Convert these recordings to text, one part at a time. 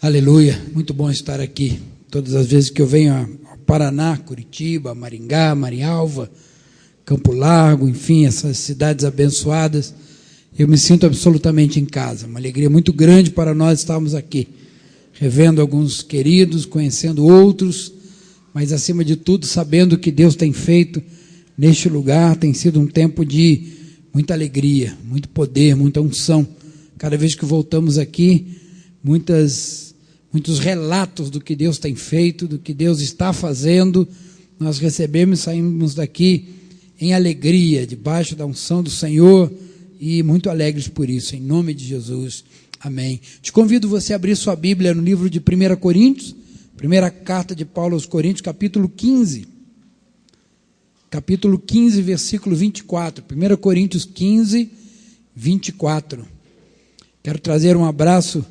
Aleluia, muito bom estar aqui. Todas as vezes que eu venho ao Paraná, Curitiba, Maringá, Marialva, Campo Largo, enfim, essas cidades abençoadas, eu me sinto absolutamente em casa. Uma alegria muito grande para nós estarmos aqui, revendo alguns queridos, conhecendo outros, mas acima de tudo sabendo o que Deus tem feito neste lugar. Tem sido um tempo de muita alegria, muito poder, muita unção. Cada vez que voltamos aqui, muitos relatos do que Deus tem feito, do que Deus está fazendo, nós recebemos e saímos daqui em alegria, debaixo da unção do Senhor, e muito alegres por isso, em nome de Jesus, amém. Te convido você a abrir sua Bíblia no livro de 1 Coríntios, primeira carta de Paulo aos Coríntios, capítulo 15, versículo 24, 1 Coríntios 15, 24. Quero trazer um abraço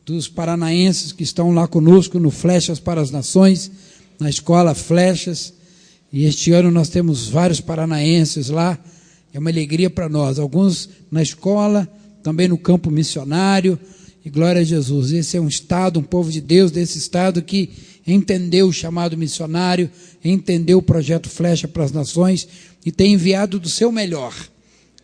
dos paranaenses que estão lá conosco no Flechas para as Nações, na escola Flechas, e este ano nós temos vários paranaenses lá, é uma alegria para nós, alguns na escola, também no campo missionário, e glória a Jesus. Esse é um estado, um povo de Deus desse estado que entendeu o chamado missionário, entendeu o projeto Flecha para as Nações, e tem enviado do seu melhor,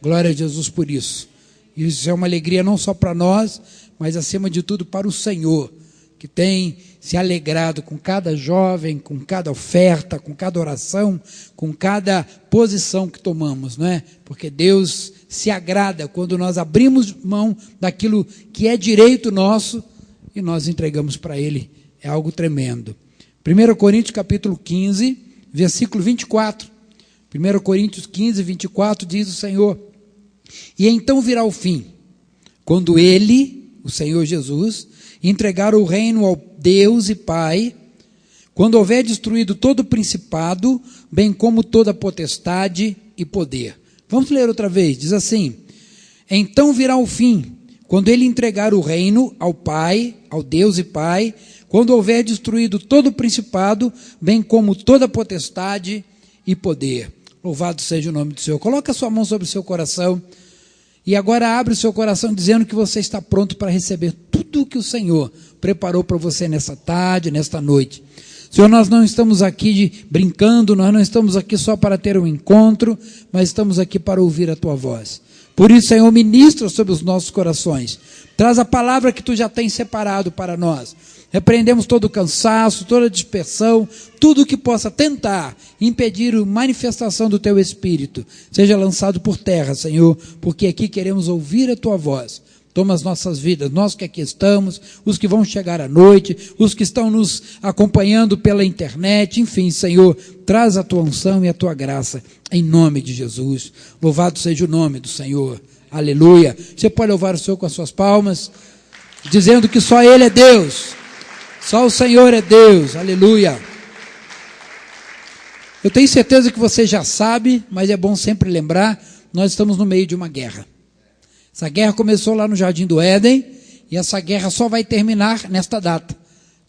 glória a Jesus por isso. Isso é uma alegria não só para nós, mas acima de tudo para o Senhor, que tem se alegrado com cada jovem, com cada oferta, com cada oração, com cada posição que tomamos, não é? Porque Deus se agrada quando nós abrimos mão daquilo que é direito nosso e nós entregamos para Ele. É algo tremendo. 1 Coríntios capítulo 15, versículo 24. 1 Coríntios 15, 24 diz o Senhor: e então virá o fim, quando Ele, o Senhor Jesus, entregar o reino ao Deus e Pai, quando houver destruído todo o principado, bem como toda potestade e poder. Vamos ler outra vez, diz assim: então virá o fim, quando Ele entregar o reino ao Pai, ao Deus e Pai, quando houver destruído todo o principado, bem como toda potestade e poder. Louvado seja o nome do Senhor. Coloca a sua mão sobre o seu coração. E agora abre o seu coração dizendo que você está pronto para receber tudo o que o Senhor preparou para você nessa tarde, nesta noite. Senhor, nós não estamos aqui brincando, nós não estamos aqui só para ter um encontro, mas estamos aqui para ouvir a Tua voz. Por isso, Senhor, ministra sobre os nossos corações. Traz a palavra que Tu já tens separado para nós. Repreendemos todo o cansaço, toda a dispersão, tudo que possa tentar impedir a manifestação do Teu Espírito. Seja lançado por terra, Senhor, porque aqui queremos ouvir a Tua voz. Toma as nossas vidas, nós que aqui estamos, os que vão chegar à noite, os que estão nos acompanhando pela internet, enfim, Senhor, traz a Tua unção e a Tua graça, em nome de Jesus. Louvado seja o nome do Senhor, aleluia. Você pode louvar o Senhor com as suas palmas, dizendo que só Ele é Deus, só o Senhor é Deus, aleluia. Eu tenho certeza que você já sabe, mas é bom sempre lembrar, nós estamos no meio de uma guerra. Essa guerra começou lá no Jardim do Éden, e essa guerra só vai terminar nesta data,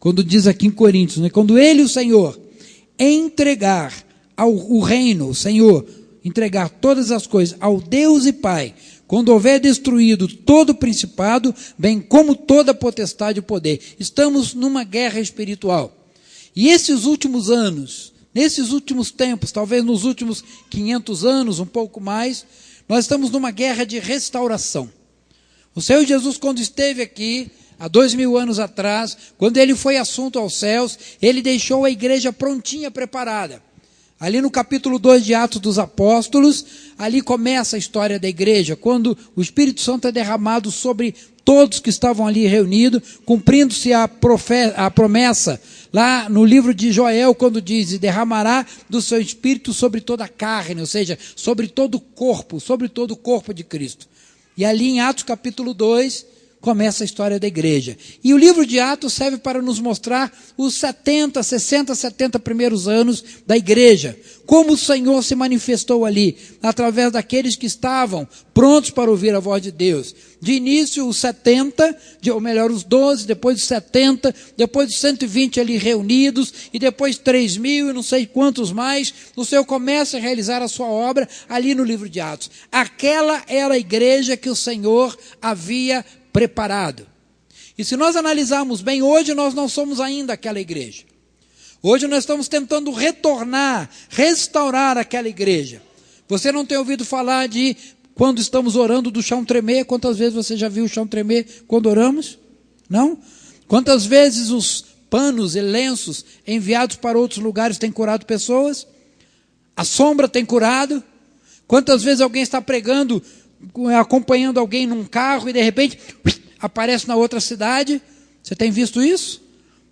quando diz aqui em Coríntios, né? Quando Ele, o Senhor, entregar o reino, o Senhor, entregar todas as coisas ao Deus e Pai, quando houver destruído todo o principado, bem como toda a potestade e poder. Estamos numa guerra espiritual. E esses últimos anos, nesses últimos tempos, talvez nos últimos 500 anos, um pouco mais, nós estamos numa guerra de restauração. O Senhor Jesus, quando esteve aqui, há 2000 anos atrás, quando Ele foi assunto aos céus, Ele deixou a igreja prontinha, preparada. Ali no capítulo 2 de Atos dos Apóstolos, ali começa a história da igreja, quando o Espírito Santo é derramado sobre todos que estavam ali reunidos, cumprindo-se a promessa, lá no livro de Joel, quando diz: e derramará do seu Espírito sobre toda a carne, ou seja, sobre todo o corpo de Cristo. E ali em Atos capítulo 2, começa a história da igreja. E o livro de Atos serve para nos mostrar os 70 primeiros anos da igreja. Como o Senhor se manifestou ali, através daqueles que estavam prontos para ouvir a voz de Deus. De início, os 70, ou melhor, os 12, depois os 70, depois os 120 ali reunidos, e depois 3.000 e não sei quantos mais. O Senhor começa a realizar a sua obra ali no livro de Atos. Aquela era a igreja que o Senhor havia preparado. E se nós analisarmos bem, hoje nós não somos ainda aquela igreja. Hoje nós estamos tentando retornar, restaurar aquela igreja. Você não tem ouvido falar de quando estamos orando do chão tremer? Quantas vezes você já viu o chão tremer quando oramos? Não? Quantas vezes os panos e lenços enviados para outros lugares têm curado pessoas? A sombra tem curado? Quantas vezes alguém está pregando, acompanhando alguém num carro e de repente aparece na outra cidade? Você tem visto isso?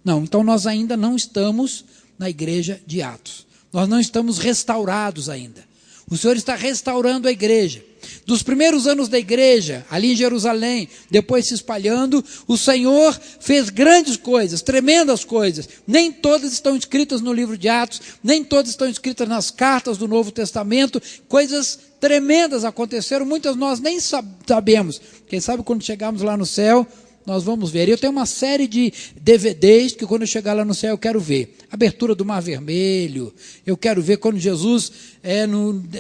Não, então nós ainda não estamos na igreja de Atos. Nós não estamos restaurados ainda. O Senhor está restaurando a igreja. Dos primeiros anos da igreja, ali em Jerusalém, depois se espalhando, o Senhor fez grandes coisas, tremendas coisas. Nem todas estão escritas no livro de Atos, nem todas estão escritas nas cartas do Novo Testamento. Coisas tremendas aconteceram, muitas nós nem sabemos. Quem sabe quando chegarmos lá no céu, nós vamos ver. Eu tenho uma série de DVDs que quando eu chegar lá no céu eu quero ver. Abertura do Mar Vermelho. Eu quero ver quando Jesus,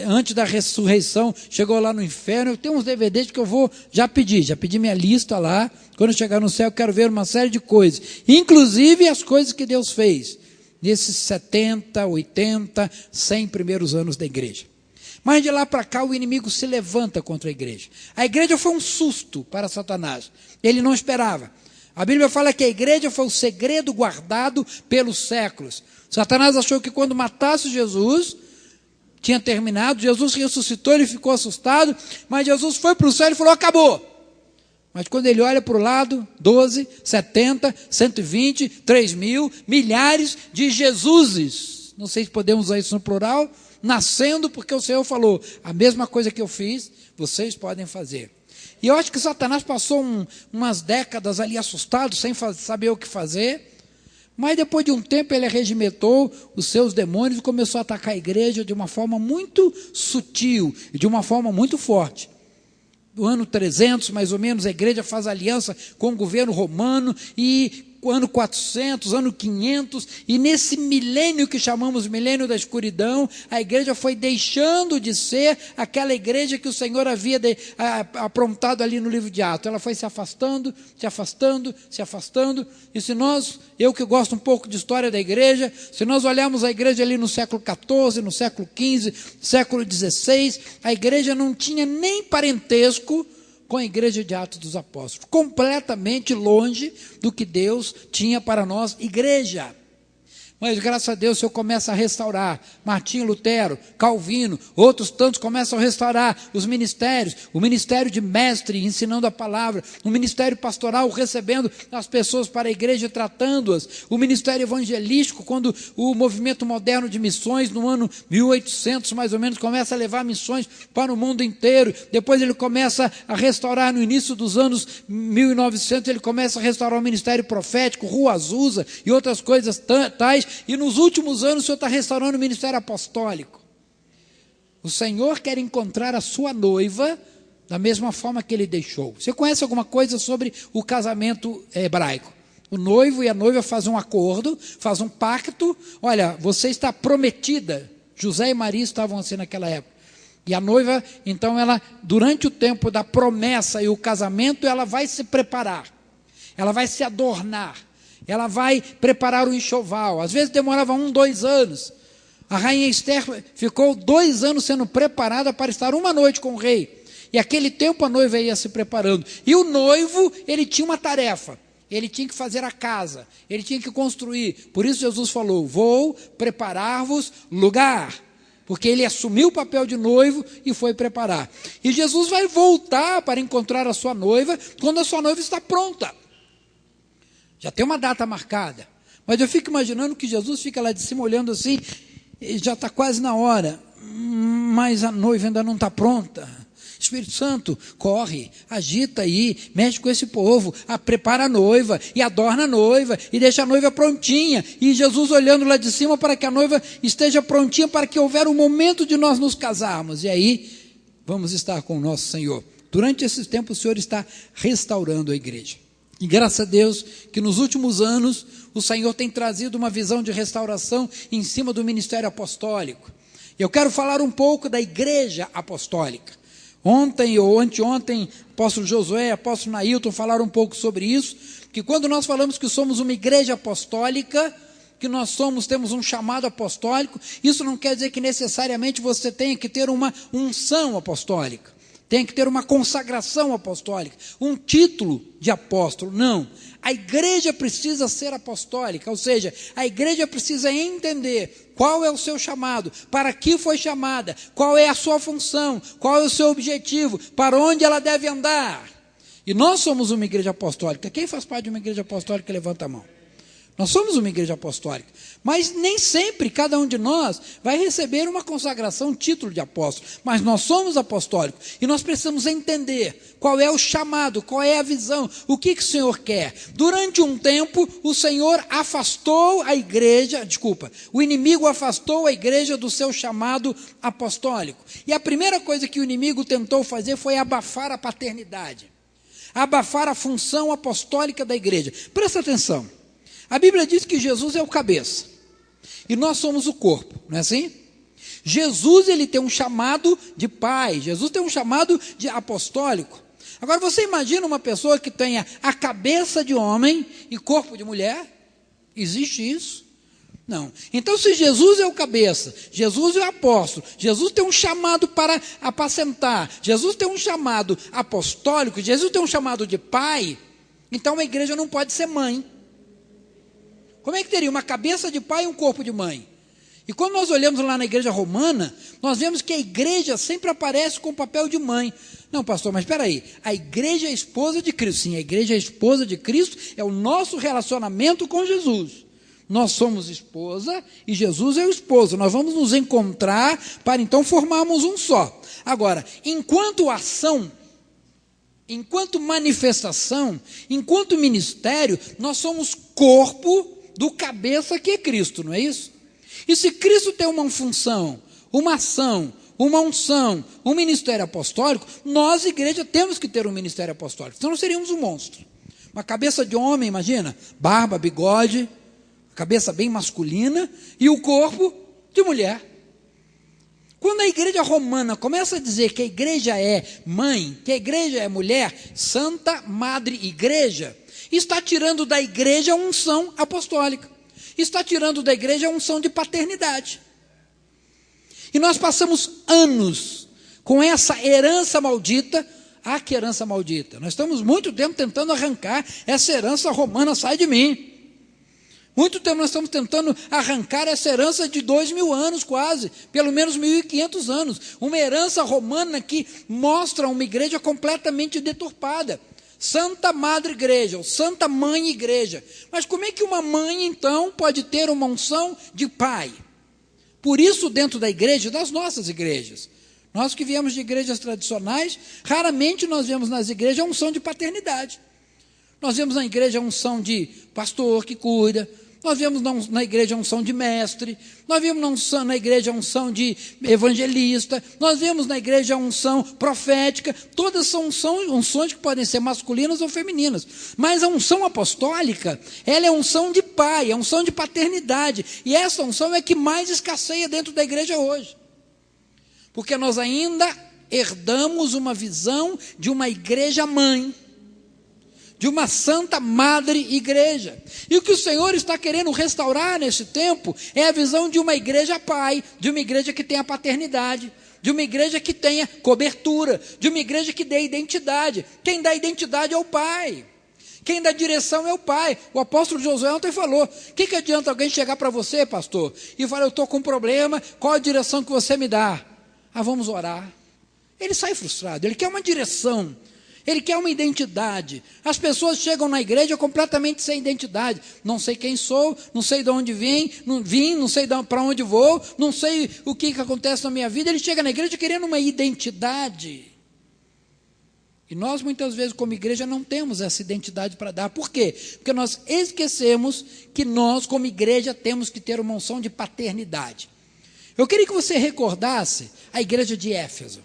antes da ressurreição, chegou lá no inferno. Eu tenho uns DVDs que eu vou já pedi minha lista lá. Quando eu chegar no céu eu quero ver uma série de coisas. Inclusive as coisas que Deus fez nesses 70, 80, 100 primeiros anos da igreja. Mas de lá para cá o inimigo se levanta contra a igreja. A igreja foi um susto para Satanás. Ele não esperava. A Bíblia fala que a igreja foi o segredo guardado pelos séculos. Satanás achou que quando matasse Jesus, tinha terminado. Jesus ressuscitou, ele ficou assustado. Mas Jesus foi para o céu e falou, acabou. Mas quando ele olha para o lado, 12, 70, 120, 3.000, milhares de Jesuses. Não sei se podemos usar isso no plural. Nascendo porque o Senhor falou, a mesma coisa que eu fiz, vocês podem fazer. E eu acho que Satanás passou umas décadas ali assustado, sem saber o que fazer, mas depois de um tempo ele arregimentou os seus demônios e começou a atacar a igreja de uma forma muito sutil e de uma forma muito forte. No ano 300, mais ou menos, a igreja faz aliança com o governo romano e ano 400, ano 500, e nesse milênio que chamamos milênio da escuridão, a igreja foi deixando de ser aquela igreja que o Senhor havia aprontado ali no livro de Atos. Ela foi se afastando, se afastando, se afastando, e se nós, eu que gosto um pouco de história da igreja, se nós olharmos a igreja ali no século XIV, no século XV, século XVI, a igreja não tinha nem parentesco com a igreja de Atos dos Apóstolos, completamente longe do que Deus tinha para nós, igreja. Mas graças a Deus o Senhor começa a restaurar. Martinho Lutero, Calvino, outros tantos começam a restaurar os ministérios. O ministério de mestre ensinando a palavra. O ministério pastoral recebendo as pessoas para a igreja e tratando-as. O ministério evangelístico, quando o movimento moderno de missões, no ano 1800 mais ou menos, começa a levar missões para o mundo inteiro. Depois ele começa a restaurar, no início dos anos 1900, ele começa a restaurar o ministério profético, Rua Azusa e outras coisas tais. E nos últimos anos o Senhor está restaurando o ministério apostólico. O Senhor quer encontrar a sua noiva da mesma forma que Ele deixou. Você conhece alguma coisa sobre o casamento hebraico? O noivo e a noiva fazem um acordo, fazem um pacto. Olha, você está prometida. José e Maria estavam assim naquela época. E a noiva, então, ela, durante o tempo da promessa e o casamento, ela vai se preparar. Ela vai se adornar. Ela vai preparar o enxoval. Às vezes demorava 1, 2 anos. A rainha Esther ficou 2 anos sendo preparada para estar uma noite com o rei. E aquele tempo a noiva ia se preparando. E o noivo, ele tinha uma tarefa. Ele tinha que fazer a casa. Ele tinha que construir. Por isso Jesus falou, vou preparar-vos lugar. Porque ele assumiu o papel de noivo e foi preparar. E Jesus vai voltar para encontrar a sua noiva quando a sua noiva está pronta. Já tem uma data marcada. Mas eu fico imaginando que Jesus fica lá de cima olhando assim, já está quase na hora, mas a noiva ainda não está pronta. Espírito Santo, corre, agita aí, mexe com esse povo, prepara a noiva, e adorna a noiva, e deixa a noiva prontinha. E Jesus olhando lá de cima para que a noiva esteja prontinha, para que houver um momento de nós nos casarmos. E aí, vamos estar com o nosso Senhor. Durante esse tempo, o Senhor está restaurando a igreja. E graças a Deus que nos últimos anos o Senhor tem trazido uma visão de restauração em cima do ministério apostólico. Eu quero falar um pouco da igreja apostólica, Ontem ou anteontem, apóstolo Josué, apóstolo Nailton falaram um pouco sobre isso, que quando nós falamos que somos uma igreja apostólica, que nós temos um chamado apostólico, isso não quer dizer que necessariamente você tenha que ter uma unção apostólica, tem que ter uma consagração apostólica, um título de apóstolo. Não, a igreja precisa ser apostólica, ou seja, a igreja precisa entender qual é o seu chamado, para que foi chamada, qual é a sua função, qual é o seu objetivo, para onde ela deve andar. E nós somos uma igreja apostólica. Quem faz parte de uma igreja apostólica, levanta a mão. Nós somos uma igreja apostólica, mas nem sempre cada um de nós vai receber uma consagração, um título de apóstolo, mas nós somos apostólicos, e nós precisamos entender qual é o chamado, qual é a visão, o que o Senhor quer. Durante um tempo, o Senhor afastou a igreja, o inimigo afastou a igreja do seu chamado apostólico, e a primeira coisa que o inimigo tentou fazer foi abafar a paternidade, abafar a função apostólica da igreja. Presta atenção. A Bíblia diz que Jesus é o cabeça, e nós somos o corpo, não é assim? Jesus, ele tem um chamado de pai, Jesus tem um chamado de apostólico. Agora você imagina uma pessoa que tenha a cabeça de homem e corpo de mulher? Existe isso? Não. Então, se Jesus é o cabeça, Jesus é o apóstolo, Jesus tem um chamado para apacentar, Jesus tem um chamado apostólico, Jesus tem um chamado de pai, então a igreja não pode ser mãe. Como é que teria uma cabeça de pai e um corpo de mãe? E quando nós olhamos lá na igreja romana, nós vemos que a igreja sempre aparece com o papel de mãe. Não, pastor, mas espera aí, a igreja é a esposa de Cristo. Sim, a igreja é a esposa de Cristo, é o nosso relacionamento com Jesus. Nós somos esposa e Jesus é o esposo. Nós vamos nos encontrar para então formarmos um só. Agora, enquanto ação, enquanto manifestação, enquanto ministério, nós somos corpo do cabeça que é Cristo, não é isso? E se Cristo tem uma função, uma ação, uma unção, um ministério apostólico, nós, igreja, temos que ter um ministério apostólico, senão nós seríamos um monstro. Uma cabeça de homem, imagina, barba, bigode, cabeça bem masculina, e o corpo de mulher. Quando a igreja romana começa a dizer que a igreja é mãe, que a igreja é mulher, Santa Madre Igreja, está tirando da igreja a unção apostólica, está tirando da igreja a unção de paternidade. E nós passamos anos com essa herança maldita. Ah, que herança maldita! Nós estamos muito tempo tentando arrancar essa herança romana, sai de mim. Muito tempo nós estamos tentando arrancar essa herança de 2000 anos quase, pelo menos 1500 anos, uma herança romana que mostra uma igreja completamente deturpada. Santa Madre Igreja, ou Santa Mãe Igreja. Mas como é que uma mãe, então, pode ter uma unção de pai? Por isso, dentro da igreja, das nossas igrejas, nós que viemos de igrejas tradicionais, raramente nós vemos nas igrejas a unção de paternidade. Nós vemos na igreja a unção de pastor que cuida, nós vemos na igreja a unção de mestre, nós vemos na igreja a unção de evangelista, nós vemos na igreja a unção profética. Todas são unções que podem ser masculinas ou femininas, mas a unção apostólica, ela é unção de pai, é unção de paternidade, e essa unção é que mais escasseia dentro da igreja hoje, porque nós ainda herdamos uma visão de uma igreja mãe, de uma Santa Madre Igreja. E o que o Senhor está querendo restaurar nesse tempo é a visão de uma igreja pai, de uma igreja que tenha paternidade, de uma igreja que tenha cobertura, de uma igreja que dê identidade. Quem dá identidade é o pai, quem dá direção é o pai. O apóstolo Josué ontem falou: o que adianta alguém chegar para você, pastor, e falar: eu estou com um problema, qual a direção que você me dá? Ah, vamos orar. Ele sai frustrado, ele quer uma direção, ele quer uma identidade. As pessoas chegam na igreja completamente sem identidade. Não sei quem sou, não sei de onde vim, não sei para onde vou, não sei o que acontece na minha vida. Ele chega na igreja querendo uma identidade. E nós muitas vezes como igreja não temos essa identidade para dar. Por quê? Porque nós esquecemos que nós como igreja temos que ter uma unção de paternidade. Eu queria que você recordasse a igreja de Éfeso.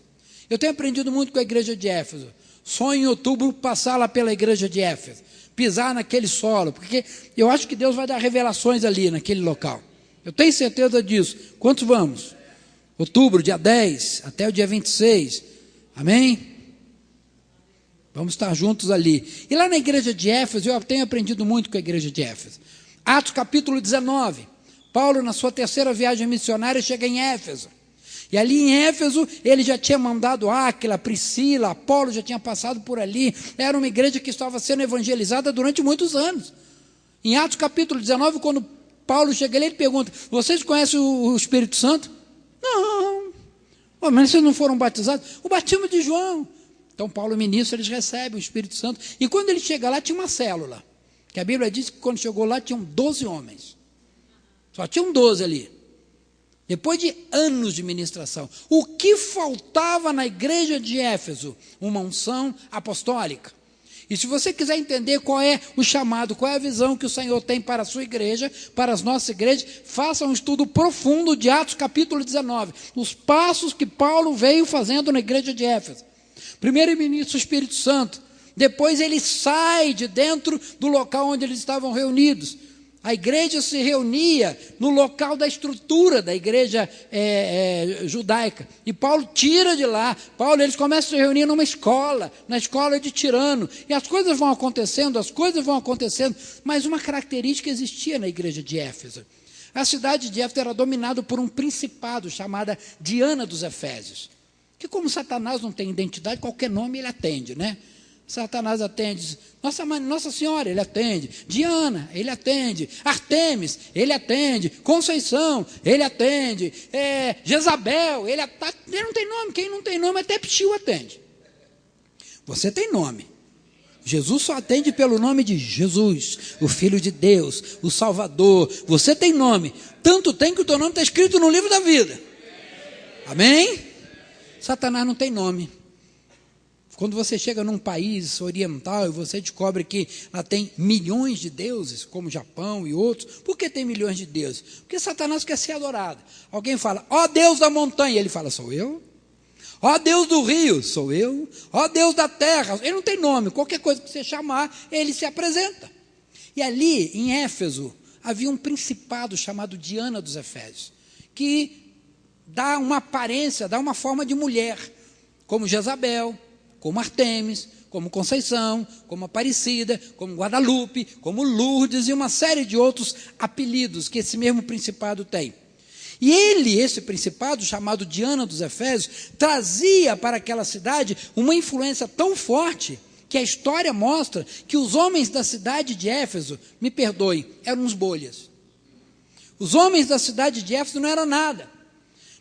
Eu tenho aprendido muito com a igreja de Éfeso. Sonho em outubro passar lá pela igreja de Éfeso, pisar naquele solo, porque eu acho que Deus vai dar revelações ali naquele local. Eu tenho certeza disso. Quantos vamos? Outubro, dia 10, até o dia 26. Amém? Vamos estar juntos ali. E lá na igreja de Éfeso, eu tenho aprendido muito com a igreja de Éfeso. Atos capítulo 19. Paulo, na sua terceira viagem missionária, chega em Éfeso. E ali em Éfeso, ele já tinha mandado Áquila, Priscila, Apolo já tinha passado por ali. Era uma igreja que estava sendo evangelizada durante muitos anos. Em Atos capítulo 19, quando Paulo chega ali, ele pergunta: vocês conhecem o Espírito Santo? Não. Mas vocês não foram batizados? O batismo de João. Então Paulo ministra, eles recebem o Espírito Santo. E quando ele chega lá, tinha uma célula. Que a Bíblia diz que quando chegou lá, tinham 12 homens. Só tinham 12 ali. Depois de anos de ministração. O que faltava na igreja de Éfeso? Uma unção apostólica. E se você quiser entender qual é o chamado, qual é a visão que o Senhor tem para a sua igreja, para as nossas igrejas, faça um estudo profundo de Atos capítulo 19. Os passos que Paulo veio fazendo na igreja de Éfeso. Primeiro ele ministra o Espírito Santo. Depois ele sai de dentro do local onde eles estavam reunidos. A igreja se reunia no local da estrutura da igreja judaica. E Paulo tira de lá. Eles começam a se reunir numa escola, na escola de Tirano. E as coisas vão acontecendo. Mas uma característica existia na igreja de Éfeso. A cidade de Éfeso era dominada por um principado chamado Diana dos Efésios. Que como Satanás não tem identidade, qualquer nome ele atende, né? Satanás atende, Nossa Senhora, ele atende, Diana, ele atende, Artemis, ele atende, Conceição, ele atende, Jezabel, ele não tem nome, quem não tem nome até Psiu atende. Você tem nome. Jesus só atende pelo nome de Jesus, o Filho de Deus, o Salvador. Você tem nome, tanto tem que o teu nome está escrito no livro da vida. Amém? Satanás não tem nome. Quando você chega num país oriental e você descobre que lá tem milhões de deuses, como o Japão e outros, por que tem milhões de deuses? Porque Satanás quer ser adorado. Alguém fala, ó Deus da montanha, ele fala, sou eu. Ó Deus do rio, sou eu. Ó Deus da terra, ele não tem nome, qualquer coisa que você chamar, ele se apresenta. E ali, em Éfeso, havia um principado chamado Diana dos Efésios, que dá uma aparência, dá uma forma de mulher, como Jezabel, como Artemis, como Conceição, como Aparecida, como Guadalupe, como Lourdes e uma série de outros apelidos que esse mesmo principado tem. E esse principado, chamado Diana dos Efésios, trazia para aquela cidade uma influência tão forte que a história mostra que os homens da cidade de Éfeso, me perdoem, eram uns bolhas. Os homens da cidade de Éfeso não eram nada.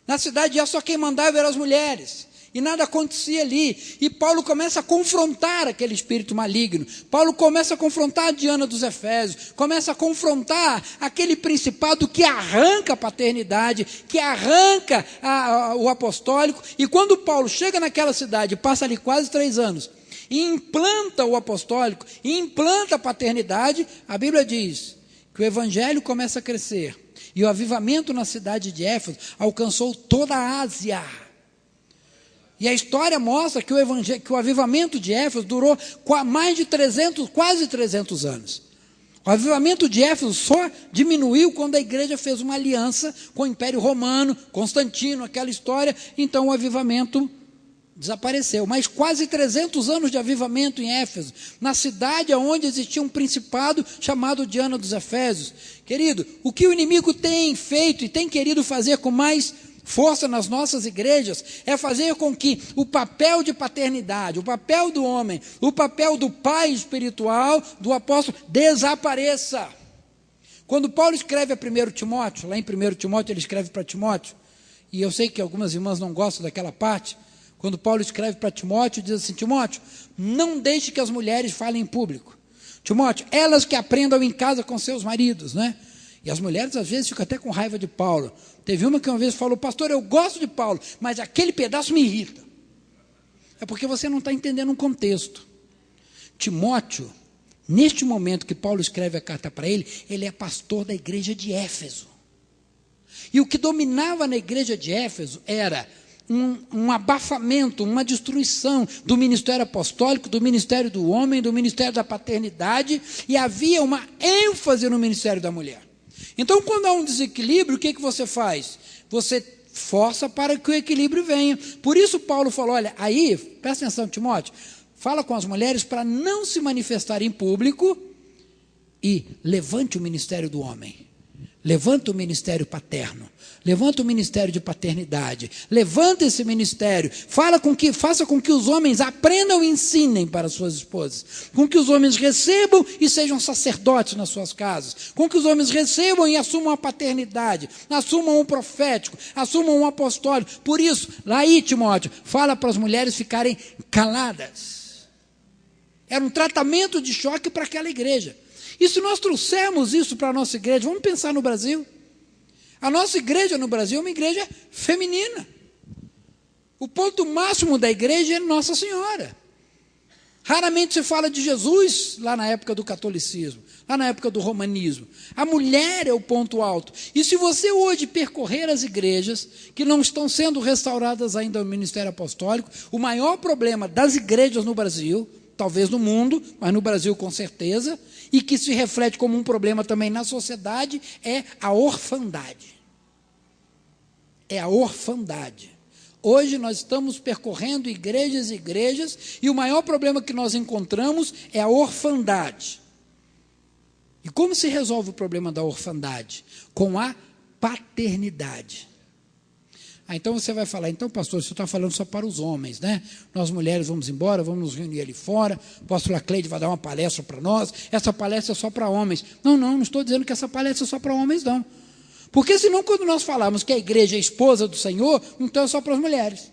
Na cidade de Éfeso só quem mandava eram as mulheres. E nada acontecia ali. E Paulo começa a confrontar aquele espírito maligno. Paulo começa a confrontar a Diana dos Efésios. Começa a confrontar aquele principado que arranca a paternidade, que arranca o apostólico. E quando Paulo chega naquela cidade, passa ali quase 3 anos, e implanta o apostólico, e implanta a paternidade, a Bíblia diz que o evangelho começa a crescer. E o avivamento na cidade de Éfeso alcançou toda a Ásia. E a história mostra que o avivamento de Éfeso durou mais de quase 300 anos. O avivamento de Éfeso só diminuiu quando a igreja fez uma aliança com o Império Romano, Constantino, aquela história, então o avivamento desapareceu. Mas quase 300 anos de avivamento em Éfeso, na cidade onde existia um principado chamado Diana dos Efésios. Querido, o que o inimigo tem feito e tem querido fazer com mais força nas nossas igrejas é fazer com que o papel de paternidade, o papel do homem, o papel do pai espiritual, do apóstolo, desapareça. Quando Paulo escreve a 1 Timóteo, lá em 1 Timóteo ele escreve para Timóteo, e eu sei que algumas irmãs não gostam daquela parte, quando Paulo escreve para Timóteo, diz assim, Timóteo, não deixe que as mulheres falem em público. Timóteo, elas que aprendam em casa com seus maridos, né? E as mulheres às vezes ficam até com raiva de Paulo. Teve uma que uma vez falou, pastor, eu gosto de Paulo, mas aquele pedaço me irrita. É porque você não está entendendo um contexto. Timóteo, neste momento que Paulo escreve a carta para ele, ele é pastor da igreja de Éfeso. E o que dominava na igreja de Éfeso era um abafamento, uma destruição do ministério apostólico, do ministério do homem, do ministério da paternidade, e havia uma ênfase no ministério da mulher. Então, quando há um desequilíbrio, o que você faz? Você força para que o equilíbrio venha. Por isso Paulo falou, olha, aí, presta atenção, Timóteo, fala com as mulheres para não se manifestar em público e levante o ministério do homem. Levanta o ministério paterno, levanta o ministério de paternidade, levanta esse ministério, faça com que os homens aprendam e ensinem para suas esposas, com que os homens recebam e sejam sacerdotes nas suas casas, com que os homens recebam e assumam a paternidade, assumam o profético, assumam o apostólico. Por isso, lá aí, Timóteo, fala para as mulheres ficarem caladas. Era um tratamento de choque para aquela igreja. E se nós trouxermos isso para a nossa igreja, vamos pensar no Brasil. A nossa igreja no Brasil é uma igreja feminina. O ponto máximo da igreja é Nossa Senhora. Raramente se fala de Jesus lá na época do catolicismo, lá na época do romanismo. A mulher é o ponto alto. E se você hoje percorrer as igrejas que não estão sendo restauradas ainda no ministério apostólico, o maior problema das igrejas no Brasil, talvez no mundo, mas no Brasil com certeza, e que se reflete como um problema também na sociedade, é a orfandade. É a orfandade. Hoje nós estamos percorrendo igrejas e igrejas, e o maior problema que nós encontramos é a orfandade. E como se resolve o problema da orfandade? Com a paternidade. Então você vai falar, então pastor, você está falando só para os homens, né? Nós mulheres vamos embora, vamos nos reunir ali fora, o pastor Cleide vai dar uma palestra para nós, essa palestra é só para homens. Não estou dizendo que essa palestra é só para homens, não. Porque senão quando nós falamos que a igreja é esposa do Senhor, então é só para as mulheres.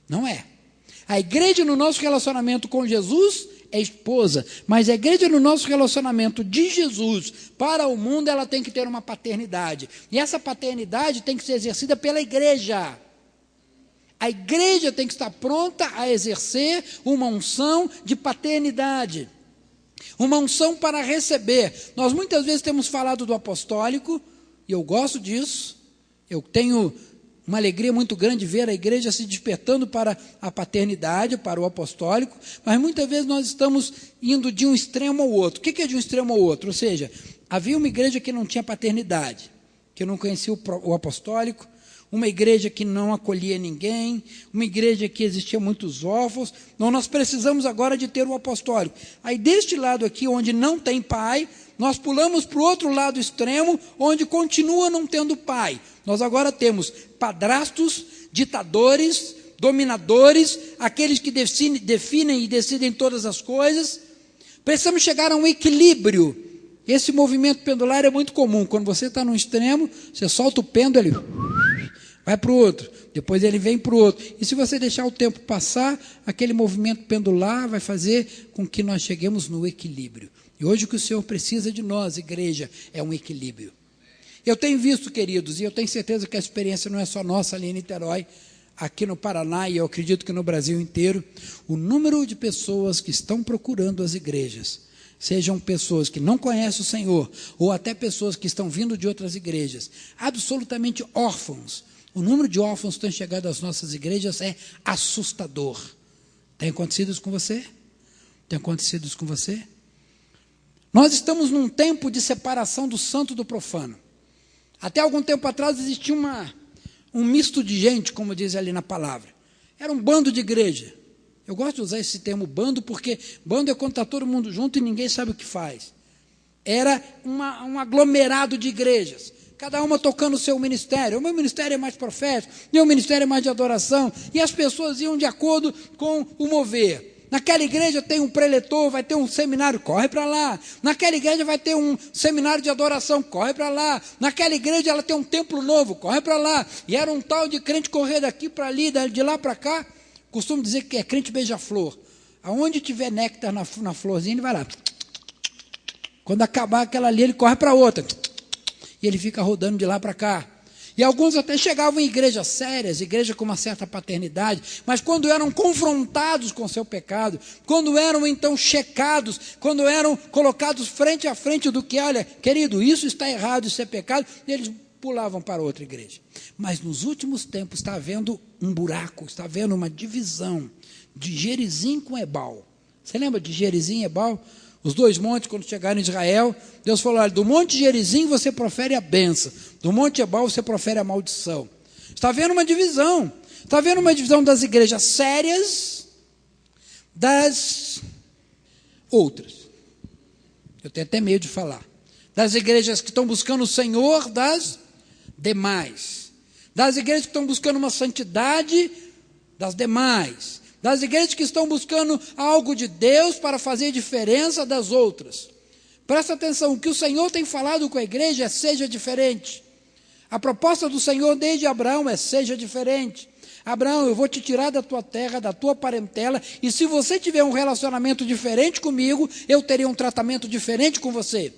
Não é. A igreja no nosso relacionamento com Jesus é esposa, mas a igreja no nosso relacionamento de Jesus para o mundo, ela tem que ter uma paternidade, e essa paternidade tem que ser exercida pela igreja. A igreja tem que estar pronta a exercer uma unção de paternidade, uma unção para receber. Nós muitas vezes temos falado do apostólico, e eu gosto disso, eu tenho uma alegria muito grande ver a igreja se despertando para a paternidade, para o apostólico, mas muitas vezes nós estamos indo de um extremo ao outro. O que é de um extremo ao outro? Ou seja, havia uma igreja que não tinha paternidade, que não conhecia o apostólico, uma igreja que não acolhia ninguém, uma igreja que existia muitos órfãos. Então nós precisamos agora de ter o apostólico. Aí deste lado aqui, onde não tem pai, nós pulamos para o outro lado extremo, onde continua não tendo pai. Nós agora temos padrastos, ditadores, dominadores, aqueles que definem e decidem todas as coisas. Precisamos chegar a um equilíbrio. Esse movimento pendular é muito comum. Quando você está num extremo, você solta o pêndulo, ele vai para o outro, depois ele vem para o outro. E se você deixar o tempo passar, aquele movimento pendular vai fazer com que nós cheguemos no equilíbrio. E hoje o que o Senhor precisa de nós, igreja, é um equilíbrio. Eu tenho visto, queridos, e eu tenho certeza que a experiência não é só nossa ali em Niterói, aqui no Paraná, e eu acredito que no Brasil inteiro, o número de pessoas que estão procurando as igrejas, sejam pessoas que não conhecem o Senhor, ou até pessoas que estão vindo de outras igrejas, absolutamente órfãos. O número de órfãos que estão chegando às nossas igrejas é assustador. Tem acontecido isso com você? Tem acontecido isso com você? Nós estamos num tempo de separação do santo do profano. Até algum tempo atrás existia um misto de gente, como diz ali na palavra. Era um bando de igreja. Eu gosto de usar esse termo bando, porque bando é quando está todo mundo junto e ninguém sabe o que faz. Era um aglomerado de igrejas, cada uma tocando o seu ministério. O meu ministério é mais profético, o meu ministério é mais de adoração, e as pessoas iam de acordo com o mover. Naquela igreja tem um preletor, vai ter um seminário, corre para lá. Naquela igreja vai ter um seminário de adoração, corre para lá. Naquela igreja ela tem um templo novo, corre para lá. E era um tal de crente correr daqui para ali, de lá para cá. Costumo dizer que é crente beija-flor. Aonde tiver néctar na florzinha, ele vai lá. Quando acabar aquela ali, ele corre para outra. E ele fica rodando de lá para cá. E alguns até chegavam em igrejas sérias, igrejas com uma certa paternidade, mas quando eram confrontados com o seu pecado, quando eram então checados, quando eram colocados frente a frente do que, olha, querido, isso está errado, isso é pecado, eles pulavam para outra igreja. Mas nos últimos tempos está havendo um buraco, está havendo uma divisão de Gerizim com Ebal. Você lembra de Gerizim e Ebal? Os dois montes, quando chegaram em Israel, Deus falou, olha, do monte Gerizim você profere a bênção, do monte Ebal você profere a maldição. Está havendo uma divisão. Está havendo uma divisão das igrejas sérias das outras. Eu tenho até medo de falar. Das igrejas que estão buscando o Senhor das demais. Das igrejas que estão buscando uma santidade das demais. Das igrejas que estão buscando algo de Deus para fazer diferença das outras. Presta atenção, o que o Senhor tem falado com a igreja é seja diferente. A proposta do Senhor desde Abraão é seja diferente. Abraão, eu vou te tirar da tua terra, da tua parentela, e se você tiver um relacionamento diferente comigo, eu terei um tratamento diferente com você.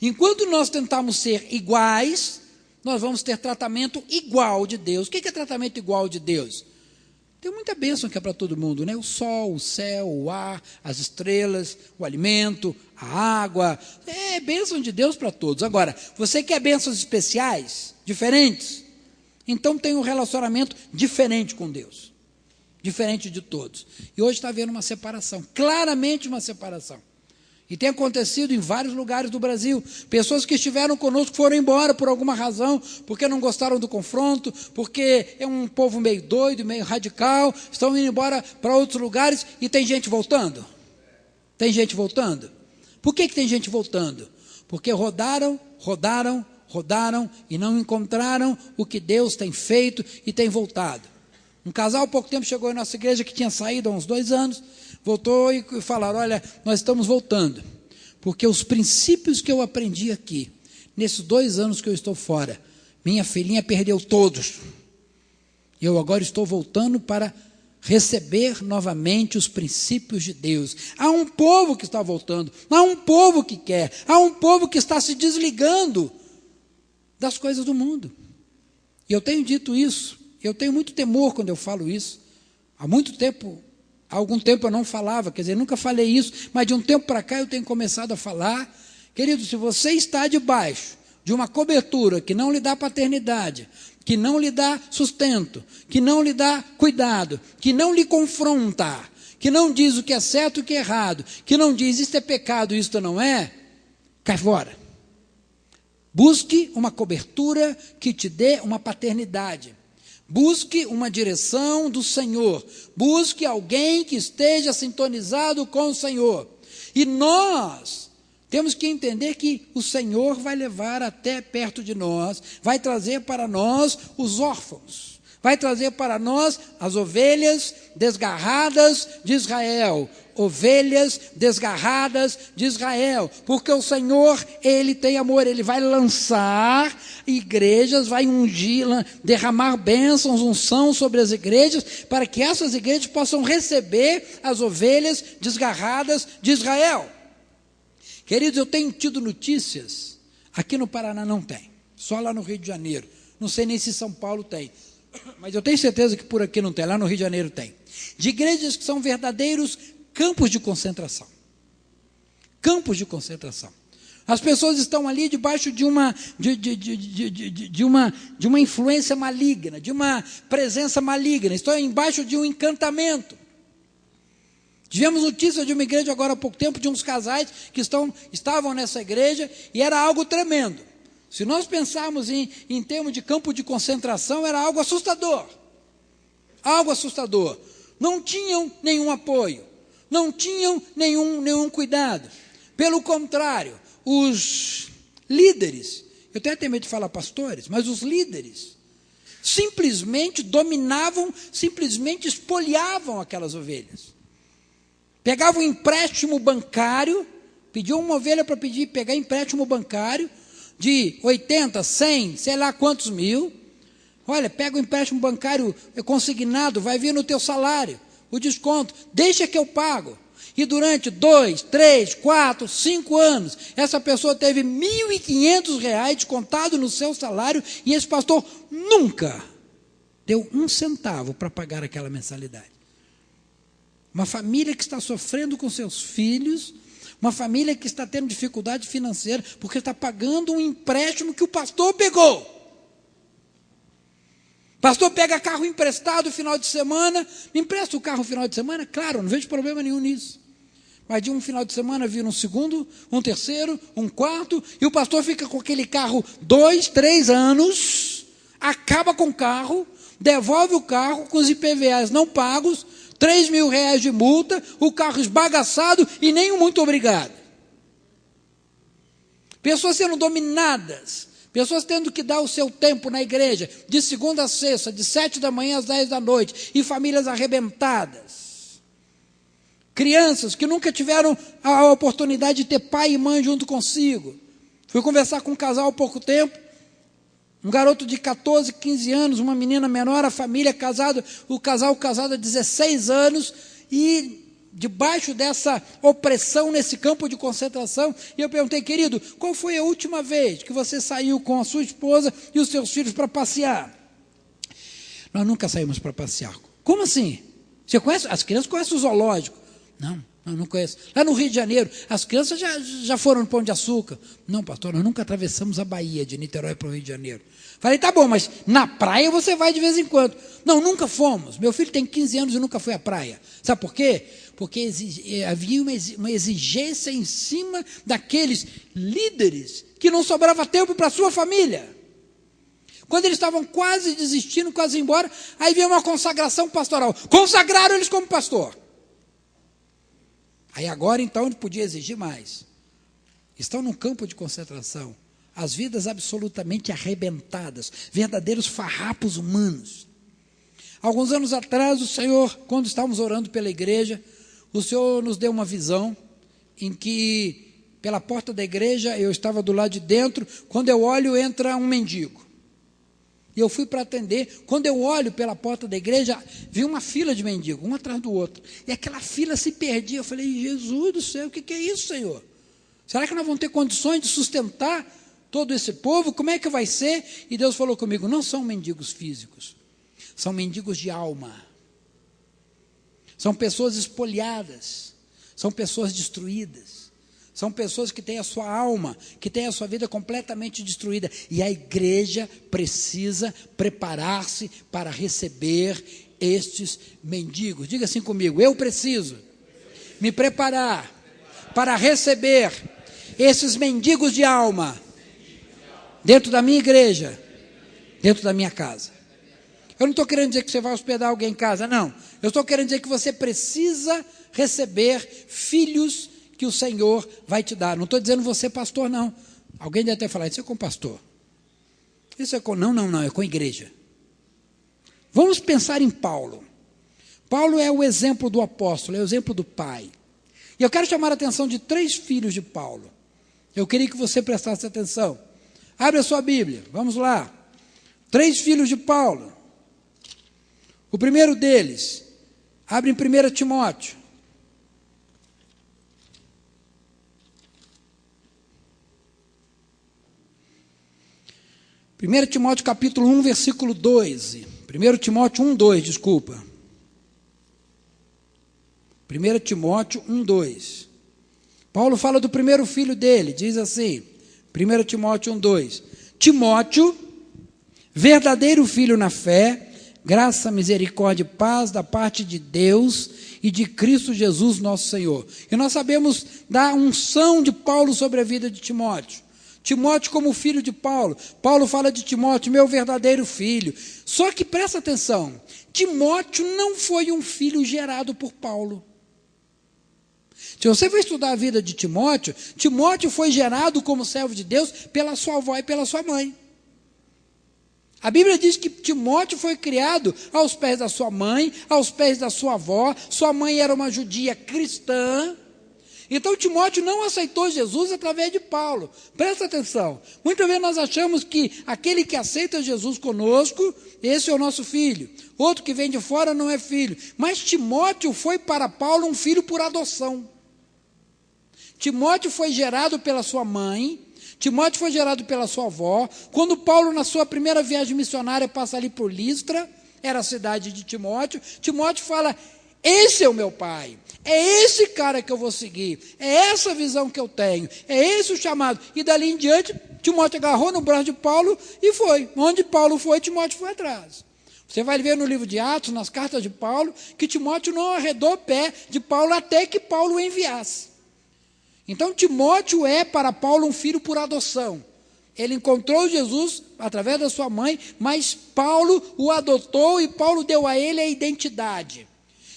Enquanto nós tentarmos ser iguais, nós vamos ter tratamento igual de Deus. O que é tratamento igual de Deus? Tem muita bênção que é para todo mundo, né? O sol, o céu, o ar, as estrelas, o alimento, a água. É bênção de Deus para todos. Agora, você quer bênçãos especiais, diferentes? Então tem um relacionamento diferente com Deus. Diferente de todos. E hoje está havendo uma separação, claramente uma separação. E tem acontecido em vários lugares do Brasil. Pessoas que estiveram conosco foram embora por alguma razão, porque não gostaram do confronto, porque é um povo meio doido, meio radical, estão indo embora para outros lugares e tem gente voltando. Tem gente voltando. Por que tem gente voltando? Porque rodaram e não encontraram o que Deus tem feito e tem voltado. Um casal há pouco tempo chegou em nossa igreja que tinha saído há uns 2 anos, voltou e falaram, olha, nós estamos voltando, porque os princípios que eu aprendi aqui, nesses 2 anos que eu estou fora, minha filhinha perdeu todos, e eu agora estou voltando para receber novamente os princípios de Deus. Há um povo que está voltando, há um povo que quer, há um povo que está se desligando das coisas do mundo, e eu tenho dito isso, eu tenho muito temor quando eu falo isso, há algum tempo eu não falava, quer dizer, nunca falei isso, mas de um tempo para cá eu tenho começado a falar. Querido, se você está debaixo de uma cobertura que não lhe dá paternidade, que não lhe dá sustento, que não lhe dá cuidado, que não lhe confronta, que não diz o que é certo e o que é errado, que não diz isto é pecado e isto não é, cai fora. Busque uma cobertura que te dê uma paternidade. Busque uma direção do Senhor. Busque alguém que esteja sintonizado com o Senhor. E nós temos que entender que o Senhor vai levar até perto de nós, vai trazer para nós os órfãos, vai trazer para nós as ovelhas desgarradas de Israel. Ovelhas desgarradas de Israel, porque o Senhor, Ele tem amor, Ele vai lançar igrejas, vai ungir, derramar bênçãos, unção sobre as igrejas, para que essas igrejas possam receber as ovelhas desgarradas de Israel. Queridos, eu tenho tido notícias, aqui no Paraná não tem, só lá no Rio de Janeiro, não sei nem se São Paulo tem, mas eu tenho certeza que por aqui não tem, lá no Rio de Janeiro tem, de igrejas que são verdadeiros campos de concentração. Campos de concentração. As pessoas estão ali debaixo de uma influência maligna, de uma presença maligna, estão embaixo de um encantamento. Tivemos notícia de uma igreja agora há pouco tempo, de uns casais que estavam nessa igreja, e era algo tremendo. Se nós pensarmos em termos de campo de concentração, era algo assustador. Algo assustador. Não tinham nenhum apoio. Não tinham nenhum cuidado. Pelo contrário, os líderes, eu tenho até medo de falar pastores, mas os líderes simplesmente dominavam, simplesmente espoliavam aquelas ovelhas. Pegavam um empréstimo bancário, pediam uma ovelha para pegar empréstimo bancário de 80, 100, sei lá quantos mil. Olha, pega o empréstimo bancário consignado, vai vir no teu salário. O desconto, deixa que eu pago. E durante 2, 3, 4, 5 anos, essa pessoa teve R$ 1.500 descontado no seu salário, e esse pastor nunca deu 1 centavo para pagar aquela mensalidade. Uma família que está sofrendo com seus filhos, uma família que está tendo dificuldade financeira, porque está pagando um empréstimo que o pastor pegou. Pastor pega carro emprestado no final de semana, me empresta o carro no final de semana? Claro, não vejo problema nenhum nisso. Mas de um final de semana vira um segundo, um terceiro, um quarto, e o pastor fica com aquele carro 2, 3 anos, acaba com o carro, devolve o carro com os IPVAs não pagos, R$3.000 de multa, o carro esbagaçado e nem um muito obrigado. Pessoas sendo dominadas, pessoas tendo que dar o seu tempo na igreja, de segunda a sexta, de 7 da manhã às 10 da noite, e famílias arrebentadas. Crianças que nunca tiveram a oportunidade de ter pai e mãe junto consigo. Fui conversar com um casal há pouco tempo, um garoto de 14, 15 anos, uma menina menor, a família casada, o casal casado há 16 anos, e debaixo dessa opressão nesse campo de concentração, e eu perguntei, querido, qual foi a última vez que você saiu com a sua esposa e os seus filhos para passear? Nós nunca saímos para passear. Como assim? Você conhece? As crianças conhecem o zoológico? Não conheço. Lá no Rio de Janeiro, as crianças já foram no Pão de Açúcar. Não, pastor, nós nunca atravessamos a Bahia, de Niterói para o Rio de Janeiro. Falei, tá bom, mas na praia você vai de vez em quando. Não, nunca fomos. Meu filho tem 15 anos e nunca foi à praia. Sabe por quê? Porque havia uma exigência em cima daqueles líderes que não sobrava tempo para a sua família. Quando eles estavam quase desistindo, quase indo embora, aí veio uma consagração pastoral. Consagraram eles como pastor. Aí agora, então, ele podia exigir mais. Estão num campo de concentração. As vidas absolutamente arrebentadas. Verdadeiros farrapos humanos. Alguns anos atrás, o Senhor, quando estávamos orando pela igreja, o Senhor nos deu uma visão em que, pela porta da igreja, eu estava do lado de dentro, quando eu olho, entra um mendigo. E eu fui para atender. Quando eu olho pela porta da igreja, vi uma fila de mendigos, um atrás do outro. E aquela fila se perdia. Eu falei, Jesus do céu, o que é isso, Senhor? Será que nós vamos ter condições de sustentar todo esse povo? Como é que vai ser? E Deus falou comigo, não são mendigos físicos, são mendigos de alma. São pessoas espoliadas, são pessoas destruídas. São pessoas que têm a sua alma, que têm a sua vida completamente destruída. E a igreja precisa preparar-se para receber estes mendigos. Diga assim comigo, eu preciso me preparar para receber esses mendigos de alma dentro da minha igreja, dentro da minha casa. Eu não estou querendo dizer que você vai hospedar alguém em casa, não. Eu estou querendo dizer que você precisa receber filhos que o Senhor vai te dar. Não estou dizendo você pastor, não. Alguém deve ter falado, isso é com pastor. Isso é com... Não, é com igreja. Vamos pensar em Paulo. Paulo é o exemplo do apóstolo, é o exemplo do pai. E eu quero chamar a atenção de 3 filhos de Paulo. Eu queria que você prestasse atenção. Abre a sua Bíblia, vamos lá. 3 filhos de Paulo. O primeiro deles, abre em 1 Timóteo. 1 Timóteo capítulo 1, versículo 2. 1 Timóteo 1, 2, desculpa. 1 Timóteo 1, 2. Paulo fala do primeiro filho dele, diz assim, 1 Timóteo 1, 2. Timóteo, verdadeiro filho na fé, graça, misericórdia e paz da parte de Deus e de Cristo Jesus nosso Senhor. E nós sabemos da unção de Paulo sobre a vida de Timóteo. Timóteo como filho de Paulo. Paulo fala de Timóteo, meu verdadeiro filho. Só que presta atenção, Timóteo não foi um filho gerado por Paulo. Se você vai estudar a vida de Timóteo, Timóteo foi gerado como servo de Deus pela sua avó e pela sua mãe. A Bíblia diz que Timóteo foi criado aos pés da sua mãe, aos pés da sua avó. Sua mãe era uma judia cristã. Então Timóteo não aceitou Jesus através de Paulo. Presta atenção. Muitas vezes nós achamos que aquele que aceita Jesus conosco, esse é o nosso filho. Outro que vem de fora não é filho. Mas Timóteo foi para Paulo um filho por adoção. Timóteo foi gerado pela sua mãe. Timóteo foi gerado pela sua avó. Quando Paulo, na sua primeira viagem missionária, passa ali por Listra, era a cidade de Timóteo, Timóteo fala, esse é o meu pai. É esse cara que eu vou seguir, é essa visão que eu tenho, é esse o chamado. E dali em diante, Timóteo agarrou no braço de Paulo e foi. Onde Paulo foi, Timóteo foi atrás. Você vai ver no livro de Atos, nas cartas de Paulo, que Timóteo não arredou o pé de Paulo até que Paulo o enviasse. Então Timóteo é para Paulo um filho por adoção. Ele encontrou Jesus através da sua mãe, mas Paulo o adotou e Paulo deu a ele a identidade.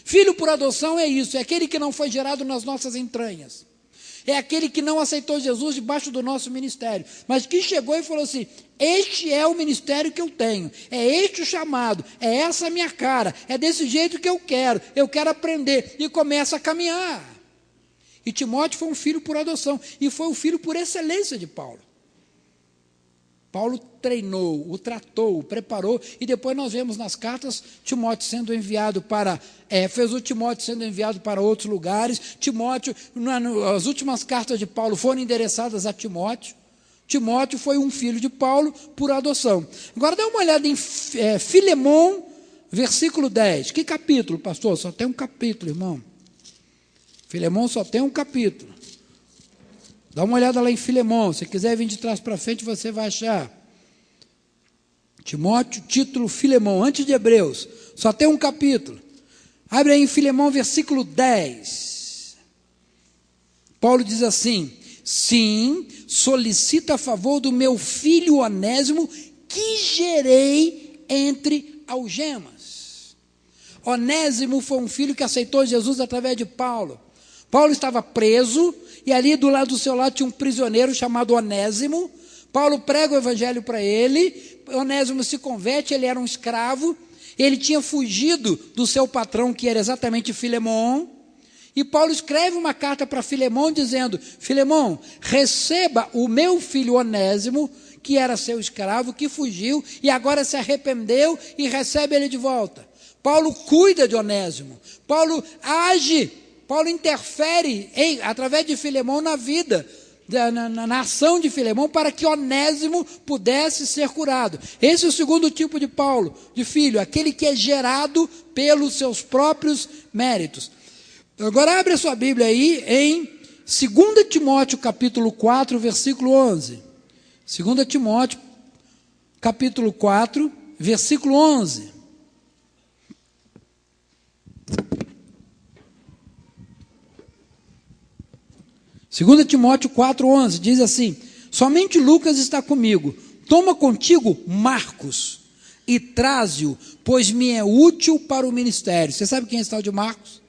Filho por adoção é isso, é aquele que não foi gerado nas nossas entranhas. É aquele que não aceitou Jesus debaixo do nosso ministério, mas que chegou e falou assim: este é o ministério que eu tenho, é este o chamado, é essa a minha cara, é desse jeito que eu quero aprender, e começa a caminhar. E Timóteo foi um filho por adoção, e foi o filho por excelência de Paulo. Paulo treinou, o tratou, o preparou, e depois nós vemos nas cartas Timóteo sendo enviado para Éfeso, Timóteo sendo enviado para outros lugares. Timóteo, as últimas cartas de Paulo foram endereçadas a Timóteo. Timóteo foi um filho de Paulo por adoção. Agora dá uma olhada em Filemon, versículo 10. Que capítulo, pastor? Só tem um capítulo, irmão. Filemon só tem um capítulo. Dá uma olhada lá em Filemon, se quiser vir de trás para frente, você vai achar. Timóteo, título Filemon, antes de Hebreus, só tem um capítulo. Abre aí em Filemon, versículo 10. Paulo diz assim: sim, solicito a favor do meu filho Onésimo, que gerei entre algemas. Onésimo foi um filho que aceitou Jesus através de Paulo. Paulo estava preso, e ali do lado do seu lado tinha um prisioneiro chamado Onésimo. Paulo prega o evangelho para ele, Onésimo se converte, ele era um escravo, ele tinha fugido do seu patrão, que era exatamente Filemon, e Paulo escreve uma carta para Filemon dizendo: Filemon, receba o meu filho Onésimo, que era seu escravo, que fugiu, e agora se arrependeu, e recebe ele de volta. Paulo cuida de Onésimo, Paulo age, Paulo interfere através de Filemon na vida, na ação de Filemon, para que Onésimo pudesse ser curado. Esse é o segundo tipo de Paulo, de filho, aquele que é gerado pelos seus próprios méritos. Agora abre a sua Bíblia aí em 2 Timóteo capítulo 4, versículo 11. 2 Timóteo capítulo 4, versículo 11. 2 Timóteo 4,11 diz assim: somente Lucas está comigo, toma contigo Marcos e traze-o, pois me é útil para o ministério. Você sabe quem é esse tal de Marcos?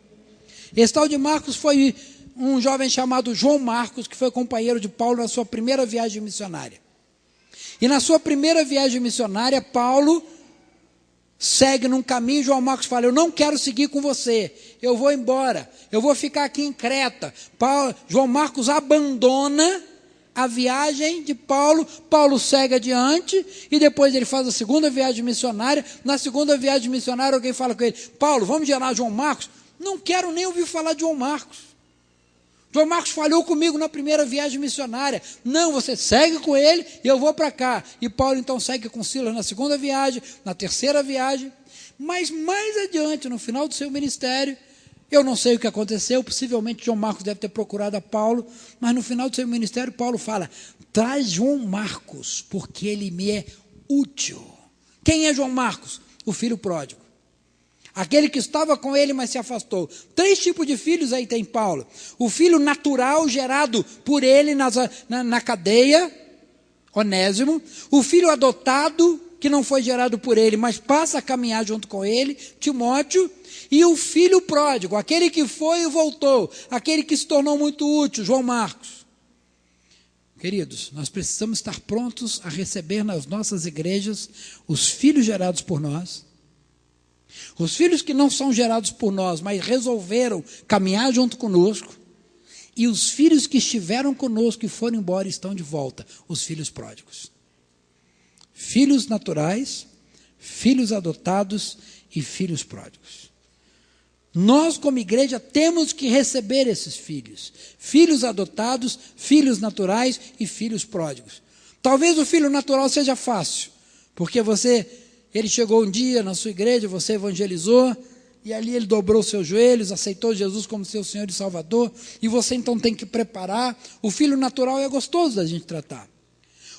Esse tal de Marcos foi um jovem chamado João Marcos, que foi companheiro de Paulo na sua primeira viagem missionária. E na sua primeira viagem missionária, Paulo segue num caminho. João Marcos fala: eu não quero seguir com você, eu vou embora, eu vou ficar aqui em Creta. João Marcos abandona a viagem de Paulo, Paulo segue adiante, e depois ele faz a segunda viagem missionária. Na segunda viagem missionária, alguém fala com ele: Paulo, vamos gerar João Marcos? Não quero nem ouvir falar de João Marcos. João Marcos falhou comigo na primeira viagem missionária. Não, você segue com ele e eu vou para cá. E Paulo então segue com Silas na segunda viagem, na terceira viagem. Mas mais adiante, no final do seu ministério, eu não sei o que aconteceu, possivelmente João Marcos deve ter procurado a Paulo, mas no final do seu ministério, Paulo fala: traz João Marcos, porque ele me é útil. Quem é João Marcos? O filho pródigo. Aquele que estava com ele, mas se afastou. 3 tipos de filhos aí tem Paulo: o filho natural, gerado por ele na cadeia, Onésimo; o filho adotado, que não foi gerado por ele, mas passa a caminhar junto com ele, Timóteo; e o filho pródigo, aquele que foi e voltou, aquele que se tornou muito útil, João Marcos. Queridos, nós precisamos estar prontos a receber nas nossas igrejas os filhos gerados por nós, os filhos que não são gerados por nós, mas resolveram caminhar junto conosco, e os filhos que estiveram conosco e foram embora e estão de volta, os filhos pródigos. Filhos naturais, filhos adotados e filhos pródigos. Nós, como igreja, temos que receber esses filhos. Filhos adotados, filhos naturais e filhos pródigos. Talvez o filho natural seja fácil, porque ele chegou um dia na sua igreja, você evangelizou, e ali ele dobrou os seus joelhos, aceitou Jesus como seu Senhor e Salvador, e você então tem que preparar. O filho natural é gostoso da gente tratar.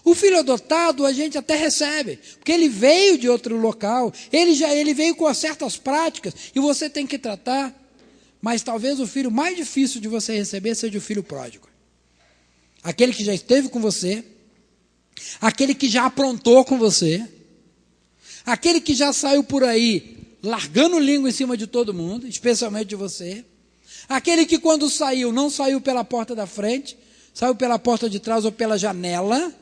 O filho adotado a gente até recebe, porque ele veio de outro local, ele veio com certas práticas, e você tem que tratar. Mas talvez o filho mais difícil de você receber seja o filho pródigo. Aquele que já esteve com você, aquele que já aprontou com você, aquele que já saiu por aí largando língua em cima de todo mundo, especialmente de você, aquele que quando saiu, não saiu pela porta da frente, saiu pela porta de trás ou pela janela,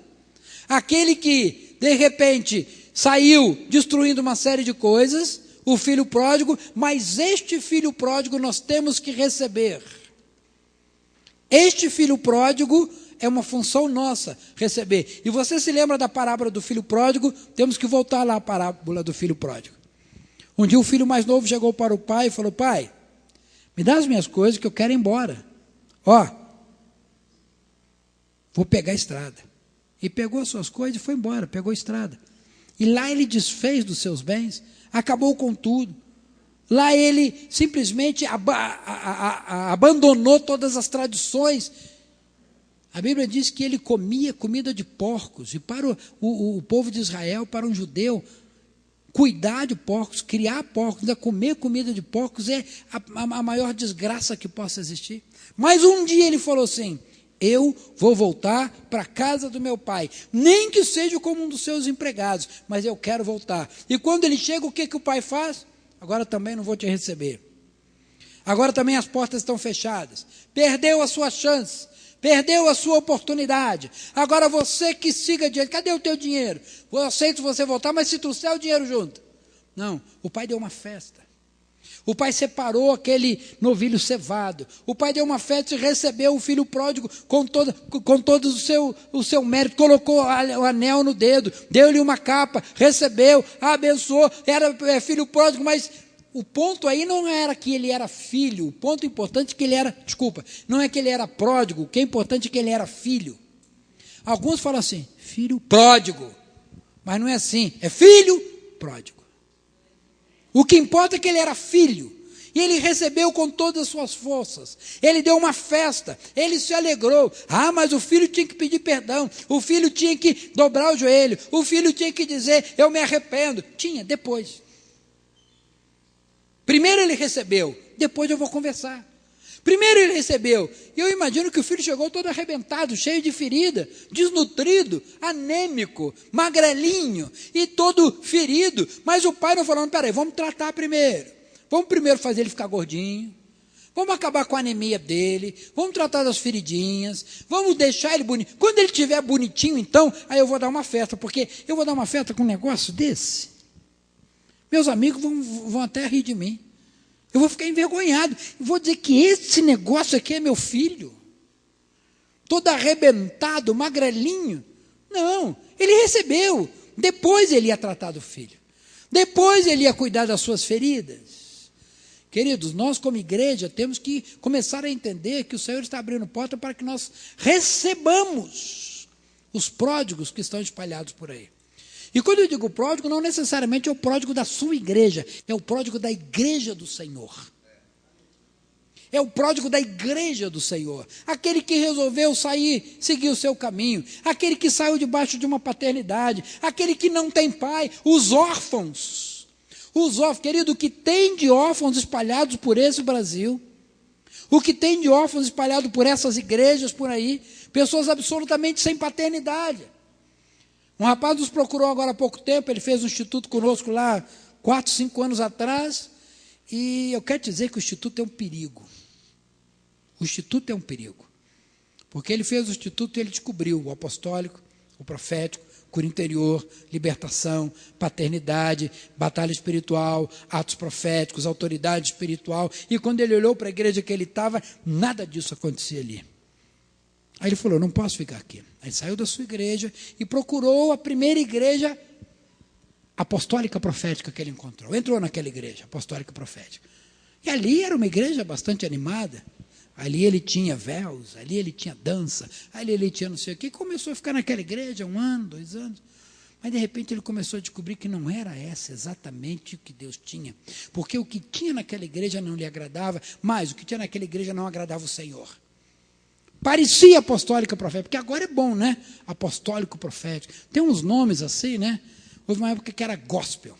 aquele que de repente saiu destruindo uma série de coisas, o filho pródigo, mas este filho pródigo nós temos que receber. Este filho pródigo é uma função nossa, receber. E você se lembra da parábola do filho pródigo? Temos que voltar lá à parábola do filho pródigo. Um dia o filho mais novo chegou para o pai e falou: pai, me dá as minhas coisas que eu quero ir embora. Ó, vou pegar a estrada. E pegou as suas coisas e foi embora, pegou a estrada. E lá ele desfez dos seus bens, acabou com tudo. Lá ele simplesmente abandonou todas as tradições. A Bíblia diz que ele comia comida de porcos. E para o povo de Israel, para um judeu, cuidar de porcos, criar porcos, ainda comer comida de porcos é a maior desgraça que possa existir. Mas um dia ele falou assim: eu vou voltar para a casa do meu pai, nem que seja como um dos seus empregados, mas eu quero voltar. E quando ele chega, o que o pai faz? Agora também não vou te receber. Agora também as portas estão fechadas. Perdeu a sua chance, perdeu a sua oportunidade. Agora você que siga adiante. Cadê o teu dinheiro? Eu aceito você voltar, mas se trouxer o dinheiro junto. Não, o pai deu uma festa. O pai separou aquele novilho cevado. O pai deu uma festa e recebeu o filho pródigo com todo o seu mérito. Colocou o anel no dedo, deu-lhe uma capa, recebeu, abençoou. Era filho pródigo, mas o ponto aí não era que ele era filho. O ponto importante é que ele era, não é que ele era pródigo. O que é importante é que ele era filho. Alguns falam assim, filho pródigo. Mas não é assim, é filho pródigo. O que importa é que ele era filho, e ele recebeu com todas as suas forças, ele deu uma festa, ele se alegrou. Ah, mas o filho tinha que pedir perdão, o filho tinha que dobrar o joelho, o filho tinha que dizer, eu me arrependo. Tinha, depois. Primeiro ele recebeu, depois eu vou conversar. Primeiro ele recebeu, e eu imagino que o filho chegou todo arrebentado, cheio de ferida, desnutrido, anêmico, magrelinho e todo ferido. Mas o pai não falou: peraí, vamos tratar primeiro. Vamos primeiro fazer ele ficar gordinho. Vamos acabar com a anemia dele. Vamos tratar das feridinhas. Vamos deixar ele bonito. Quando ele estiver bonitinho, então, aí eu vou dar uma festa. Porque eu vou dar uma festa com um negócio desse. Meus amigos vão até rir de mim. Eu vou ficar envergonhado. Vou dizer que esse negócio aqui é meu filho. Todo arrebentado, magrelinho. Não, ele recebeu. Depois ele ia tratar do filho. Depois ele ia cuidar das suas feridas. Queridos, nós como igreja temos que começar a entender que o Senhor está abrindo porta para que nós recebamos os pródigos que estão espalhados por aí. E quando eu digo pródigo, não necessariamente é o pródigo da sua igreja, é o pródigo da igreja do Senhor. É o pródigo da igreja do Senhor. Aquele que resolveu sair, seguir o seu caminho. Aquele que saiu debaixo de uma paternidade. Aquele que não tem pai. Os órfãos. Os órfãos, querido, o que tem de órfãos espalhados por esse Brasil. O que tem de órfãos espalhados por essas igrejas por aí. Pessoas absolutamente sem paternidade. Um rapaz nos procurou agora há pouco tempo, ele fez um instituto conosco lá 4, 5 anos atrás, e eu quero dizer que o instituto é um perigo. O instituto é um perigo. Porque ele fez o instituto e ele descobriu o apostólico, o profético, cura interior, libertação, paternidade, batalha espiritual, atos proféticos, autoridade espiritual, e quando ele olhou para a igreja que ele estava, nada disso acontecia ali. Aí ele falou: não posso ficar aqui. Aí saiu da sua igreja e procurou a primeira igreja apostólica profética que ele encontrou. Entrou naquela igreja apostólica profética. E ali era uma igreja bastante animada. Ali ele tinha véus, ali ele tinha dança, ali ele tinha não sei o quê. Começou a ficar naquela igreja 1 ano, 2 anos. Mas de repente ele começou a descobrir que não era essa exatamente o que Deus tinha. Porque o que tinha naquela igreja não lhe agradava, mas o que tinha naquela igreja não agradava o Senhor. Parecia apostólica profética, porque agora é bom, né? Apostólico profético. Tem uns nomes assim, né? Houve uma época que era gospel.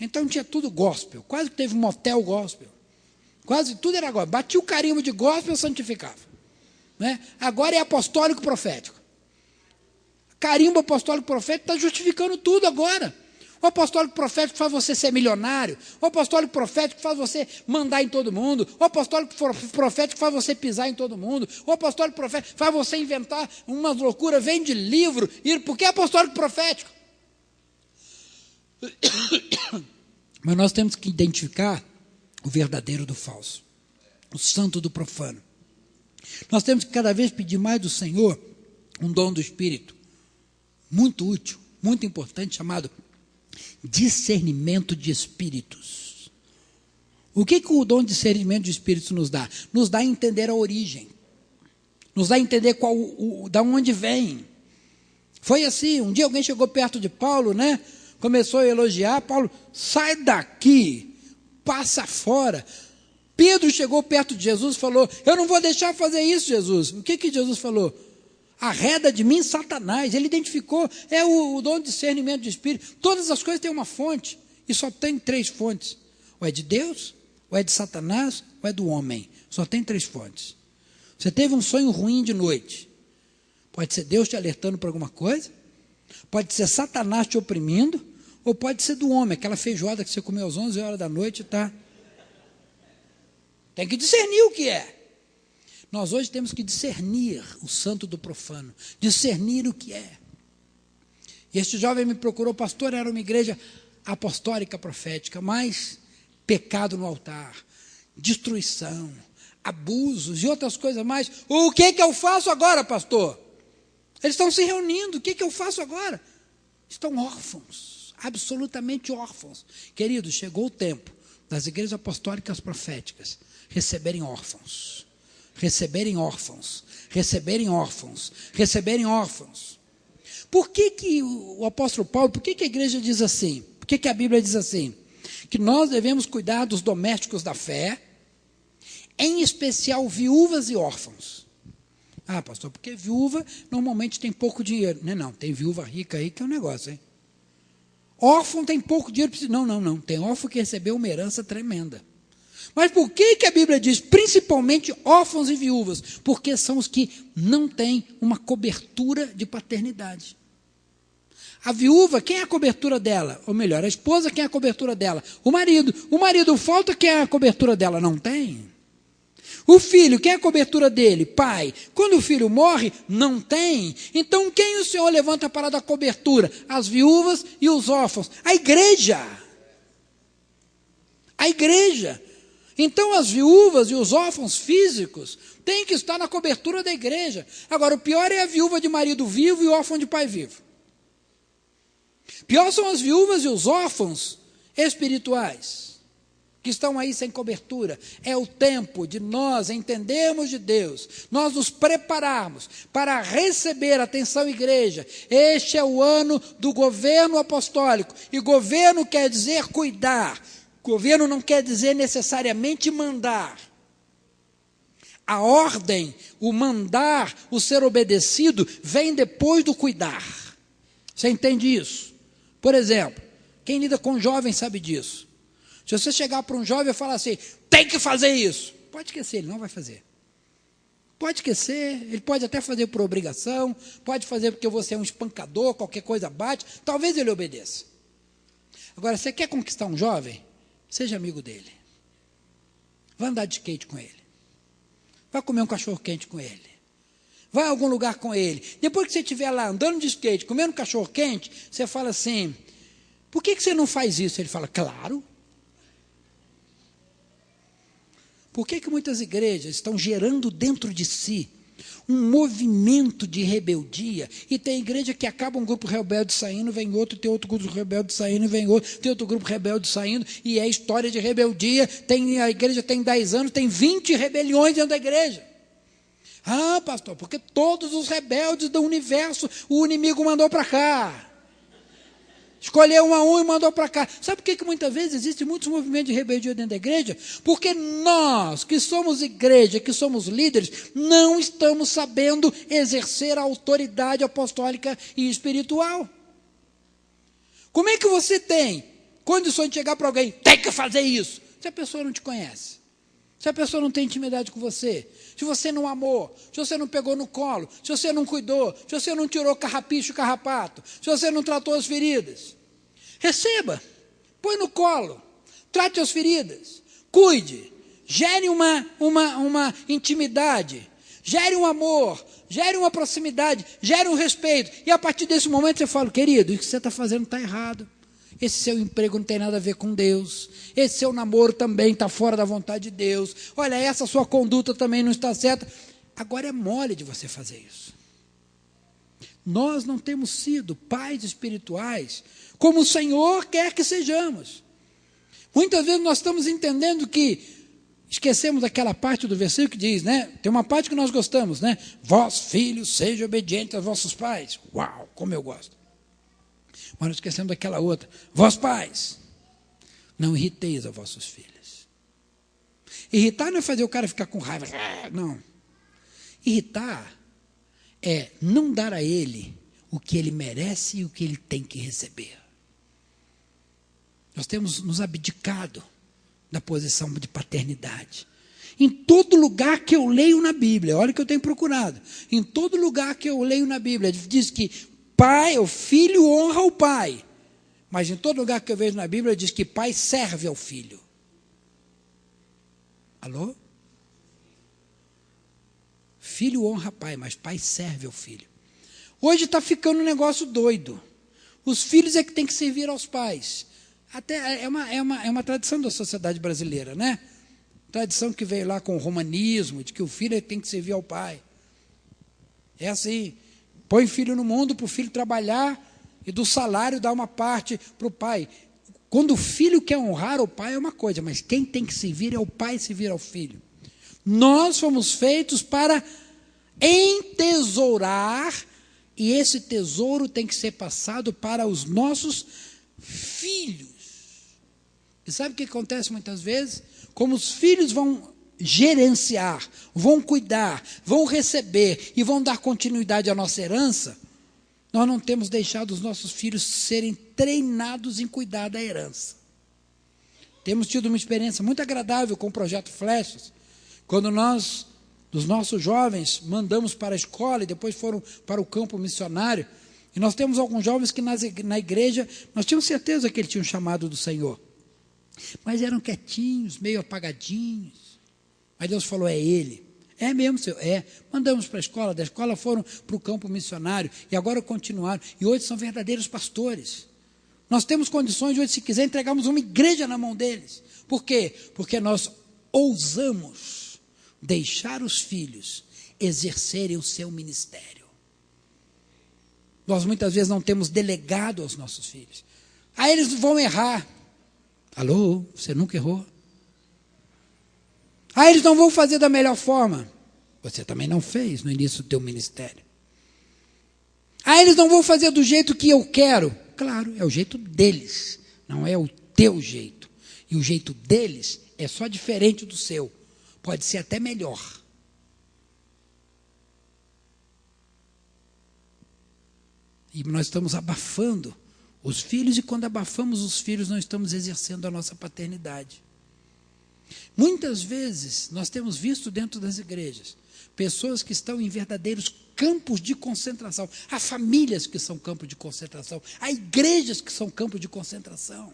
Então tinha tudo gospel. Quase que teve um motel gospel. Quase tudo era gospel. Batia o carimbo de gospel e santificava. Né? Agora é apostólico profético. Carimbo apostólico profético está justificando tudo agora. O apostólico profético faz você ser milionário. O apostólico profético faz você mandar em todo mundo. O apostólico profético faz você pisar em todo mundo. O apostólico profético faz você inventar umas loucuras, vende livro. Por que apostólico profético? Mas nós temos que identificar o verdadeiro do falso, o santo do profano. Nós temos que cada vez pedir mais do Senhor um dom do Espírito, muito útil, muito importante, chamado discernimento de espíritos. O que o dom de discernimento de espíritos nos dá? Nos dá a entender a origem, nos dá a entender da onde vem. Foi assim, um dia alguém chegou perto de Paulo, né? Começou a elogiar, Paulo, sai daqui, passa fora. Pedro chegou perto de Jesus e falou, eu não vou deixar fazer isso, Jesus. O que Jesus falou? Arreda de mim, Satanás. Ele identificou, é o dom de discernimento de espírito. Todas as coisas têm uma fonte, e só tem 3 fontes. Ou é de Deus, ou é de Satanás, ou é do homem. Só tem 3 fontes. Você teve um sonho ruim de noite. Pode ser Deus te alertando para alguma coisa, pode ser Satanás te oprimindo, ou pode ser do homem, aquela feijoada que você comeu às 11 horas da noite, tá? Tem que discernir o que é. Nós hoje temos que discernir o santo do profano, discernir o que é. E este jovem me procurou, pastor, era uma igreja apostólica profética, mas pecado no altar, destruição, abusos e outras coisas mais. O que eu faço agora, pastor? Eles estão se reunindo, o que eu faço agora? Estão órfãos, absolutamente órfãos. Queridos, chegou o tempo das igrejas apostólicas proféticas receberem órfãos, receberem órfãos, receberem órfãos, receberem órfãos. Por que o apóstolo Paulo, por que a igreja diz assim? Por que a Bíblia diz assim? Que nós devemos cuidar dos domésticos da fé, em especial viúvas e órfãos. Ah, pastor, porque viúva normalmente tem pouco dinheiro. Não, tem viúva rica aí que é um negócio, hein? Órfão tem pouco dinheiro. Não. Tem órfão que recebeu uma herança tremenda. Mas por que a Bíblia diz, principalmente órfãos e viúvas? Porque são os que não têm uma cobertura de paternidade. A viúva, quem é a cobertura dela? Ou melhor, a esposa, quem é a cobertura dela? O marido. O marido falta, quem é a cobertura dela? Não tem. O filho, quem é a cobertura dele? Pai. Quando o filho morre, não tem. Então, quem o Senhor levanta para dar cobertura? As viúvas e os órfãos. A igreja. A igreja. Então, as viúvas e os órfãos físicos têm que estar na cobertura da igreja. Agora, o pior é a viúva de marido vivo e o órfão de pai vivo. Pior são as viúvas e os órfãos espirituais, que estão aí sem cobertura. É o tempo de nós entendermos de Deus, nós nos prepararmos para receber, atenção igreja, este é o ano do governo apostólico, e governo quer dizer cuidar, governo não quer dizer necessariamente mandar. A ordem, o mandar, o ser obedecido, vem depois do cuidar. Você entende isso? Por exemplo, quem lida com jovens sabe disso. Se você chegar para um jovem e falar assim, tem que fazer isso, pode esquecer, ele não vai fazer. Pode esquecer, ele pode até fazer por obrigação, pode fazer porque você é um espancador, qualquer coisa bate, talvez ele obedeça. Agora, você quer conquistar um jovem? Seja amigo dele. Vai andar de skate com ele. Vai comer um cachorro-quente com ele. Vai a algum lugar com ele. Depois que você estiver lá andando de skate, comendo cachorro-quente, você fala assim, por que você não faz isso? Ele fala, claro. Por que muitas igrejas estão gerando dentro de si um movimento de rebeldia? E tem igreja que acaba um grupo rebelde saindo, vem outro, tem outro grupo rebelde saindo, vem outro, tem outro grupo rebelde saindo, e é história de rebeldia. A igreja tem 10 anos, tem 20 rebeliões dentro da igreja. Ah, pastor, porque todos os rebeldes do universo, o inimigo mandou para cá. Escolheu um a um e mandou para cá. Sabe por que muitas vezes existem muitos movimentos de rebeldia dentro da igreja? Porque nós, que somos igreja, que somos líderes, não estamos sabendo exercer a autoridade apostólica e espiritual. Como é que você tem condições de chegar para alguém, tem que fazer isso, se a pessoa não te conhece? Se a pessoa não tem intimidade com você, se você não amou, se você não pegou no colo, se você não cuidou, se você não tirou carrapicho e carrapato, se você não tratou as feridas, receba, põe no colo, trate as feridas, cuide, gere uma intimidade, gere um amor, gere uma proximidade, gere um respeito. E a partir desse momento você fala, querido, isso que você está fazendo está errado. Esse seu emprego não tem nada a ver com Deus. Esse seu namoro também está fora da vontade de Deus. Olha, essa sua conduta também não está certa. Agora é mole de você fazer isso. Nós não temos sido pais espirituais como o Senhor quer que sejamos. Muitas vezes nós estamos entendendo que esquecemos daquela parte do versículo que diz, né? Tem uma parte que nós gostamos, né? Vós, filhos, sejam obedientes aos vossos pais. Uau, como eu gosto. Mas nós esquecemos daquela outra. Vós, pais, não irriteis a vossos filhos. Irritar não é fazer o cara ficar com raiva. Não. Irritar é não dar a ele o que ele merece e o que ele tem que receber. Nós temos nos abdicado da posição de paternidade. Em todo lugar que eu leio na Bíblia, olha o que eu tenho procurado. Em todo lugar que eu leio na Bíblia, diz que pai, o filho honra o pai. Mas em todo lugar que eu vejo na Bíblia, diz que pai serve ao filho. Alô? Filho honra pai, mas pai serve ao filho. Hoje está ficando um negócio doido. Os filhos é que tem que servir aos pais. Até é uma tradição da sociedade brasileira, né? Tradição que veio lá com o romanismo, de que o filho tem que servir ao pai. É assim. Põe filho no mundo para o filho trabalhar e do salário dá uma parte para o pai. Quando o filho quer honrar o pai é uma coisa, mas quem tem que servir é o pai servir ao filho. Nós fomos feitos para entesourar, e esse tesouro tem que ser passado para os nossos filhos. E sabe o que acontece muitas vezes? Como os filhos vão gerenciar, vão cuidar, vão receber e vão dar continuidade à nossa herança, nós não temos deixado os nossos filhos serem treinados em cuidar da herança. Temos tido uma experiência muito agradável com o Projeto Flechas, quando nós, dos nossos jovens, mandamos para a escola e depois foram para o campo missionário, e nós temos alguns jovens que na igreja, nós tínhamos certeza que eles tinham chamado do Senhor, mas eram quietinhos, meio apagadinhos. Aí Deus falou, é ele. É mesmo, Senhor? É. Mandamos para a escola, da escola foram para o campo missionário, e agora continuaram, e hoje são verdadeiros pastores. Nós temos condições de hoje, se quiser, entregarmos uma igreja na mão deles. Por quê? Porque nós ousamos deixar os filhos exercerem o seu ministério. Nós muitas vezes não temos delegado aos nossos filhos. Aí eles vão errar. Alô, você nunca errou? Aí eles não vão fazer da melhor forma. Você também não fez no início do teu ministério. Aí eles não vão fazer do jeito que eu quero. Claro, é o jeito deles, não é o teu jeito. E o jeito deles é só diferente do seu. Pode ser até melhor. E nós estamos abafando os filhos, e quando abafamos os filhos, não estamos exercendo a nossa paternidade. Muitas vezes, nós temos visto dentro das igrejas, pessoas que estão em verdadeiros campos de concentração. Há famílias que são campos de concentração. Há igrejas que são campos de concentração.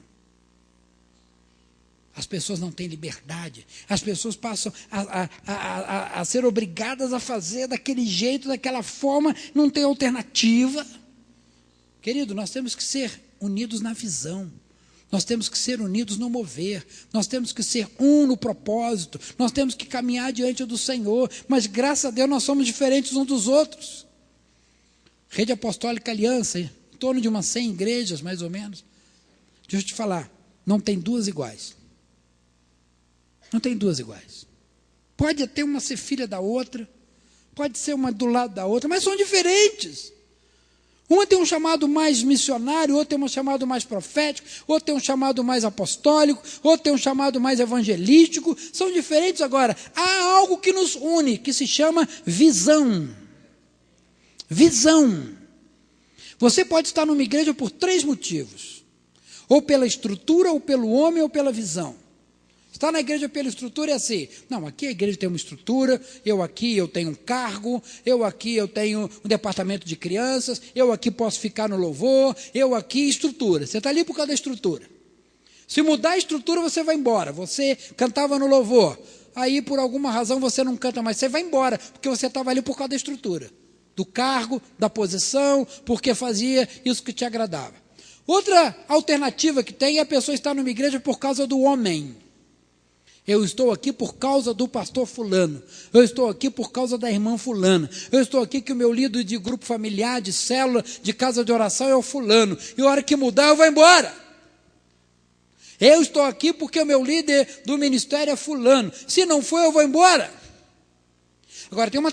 As pessoas não têm liberdade. As pessoas passam a ser obrigadas a fazer daquele jeito, daquela forma, não tem alternativa. Querido, nós temos que ser unidos na visão. Nós temos que ser unidos no mover, nós temos que ser um no propósito, nós temos que caminhar diante do Senhor, mas graças a Deus nós somos diferentes uns dos outros. Rede Apostólica Aliança, em torno de umas 100 igrejas, mais ou menos. Deixa eu te falar, não tem duas iguais. Não tem duas iguais. Pode até uma ser filha da outra, pode ser uma do lado da outra, mas são diferentes. Uma tem um chamado mais missionário, outra tem um chamado mais profético, outra tem um chamado mais apostólico, outra tem um chamado mais evangelístico. São diferentes agora. Há algo que nos une, que se chama visão. Visão. Você pode estar numa igreja por 3 motivos. Ou pela estrutura, ou pelo homem, ou pela visão. Está na igreja pela estrutura é assim. Não, aqui a igreja tem uma estrutura, eu tenho um cargo, eu tenho um departamento de crianças, eu aqui posso ficar no louvor, estrutura. Você está ali por causa da estrutura. Se mudar a estrutura, você vai embora. Você cantava no louvor, aí por alguma razão você não canta mais, você vai embora, porque você estava ali por causa da estrutura, do cargo, da posição, porque fazia isso que te agradava. Outra alternativa que tem é a pessoa estar numa igreja por causa do homem. Eu estou aqui por causa do pastor fulano, eu estou aqui por causa da irmã fulana, eu estou aqui que o meu líder de grupo familiar, de célula, de casa de oração é o fulano, e a hora que mudar eu vou embora. Eu estou aqui porque o meu líder do ministério é fulano, se não for eu vou embora. Agora tem um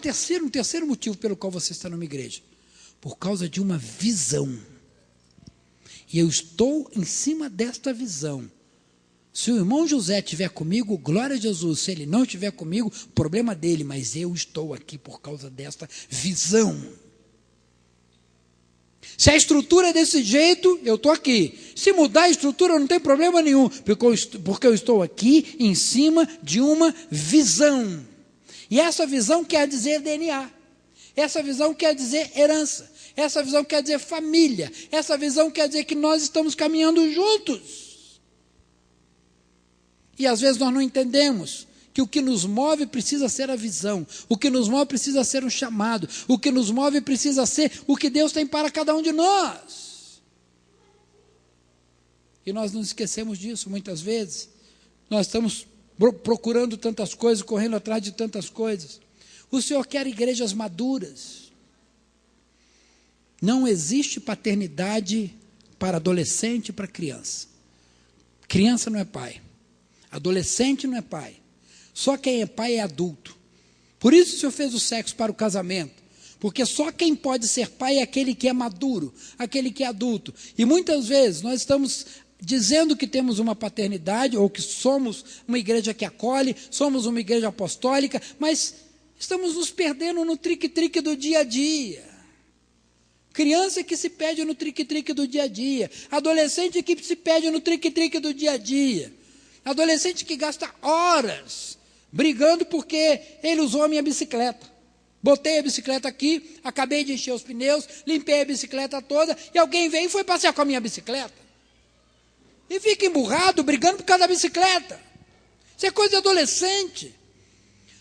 terceiro motivo pelo qual você está numa igreja, por causa de uma visão, e eu estou em cima desta visão. Se o irmão José estiver comigo, glória a Jesus. Se ele não estiver comigo, problema dele, mas eu estou aqui por causa desta visão. Se a estrutura é desse jeito, eu estou aqui. Se mudar a estrutura, não tem problema nenhum, porque eu estou aqui em cima de uma visão. E essa visão quer dizer DNA. Essa visão quer dizer herança. Essa visão quer dizer família. Essa visão quer dizer que nós estamos caminhando juntos. E às vezes nós não entendemos que o que nos move precisa ser a visão, o que nos move precisa ser um chamado, o que nos move precisa ser o que Deus tem para cada um de nós. E nós nos esquecemos disso muitas vezes. Nós estamos procurando tantas coisas, correndo atrás de tantas coisas. O Senhor quer igrejas maduras. Não existe paternidade para adolescente e para criança. Criança não é pai. Adolescente não é pai. Só quem é pai é adulto. Por isso o Senhor fez o sexo para o casamento. Porque só quem pode ser pai é aquele que é maduro, aquele que é adulto. E muitas vezes nós estamos dizendo que temos uma paternidade, ou que somos uma igreja que acolhe, somos uma igreja apostólica, mas estamos nos perdendo no trique-trique do dia a dia. Criança que se perde no trique-trique do dia a dia. Adolescente que se perde no trique-trique do dia a dia. Adolescente que gasta horas brigando porque ele usou a minha bicicleta. Botei a bicicleta aqui, acabei de encher os pneus, limpei a bicicleta toda, e alguém veio e foi passear com a minha bicicleta. E fica emburrado, brigando por causa da bicicleta. Isso é coisa de adolescente.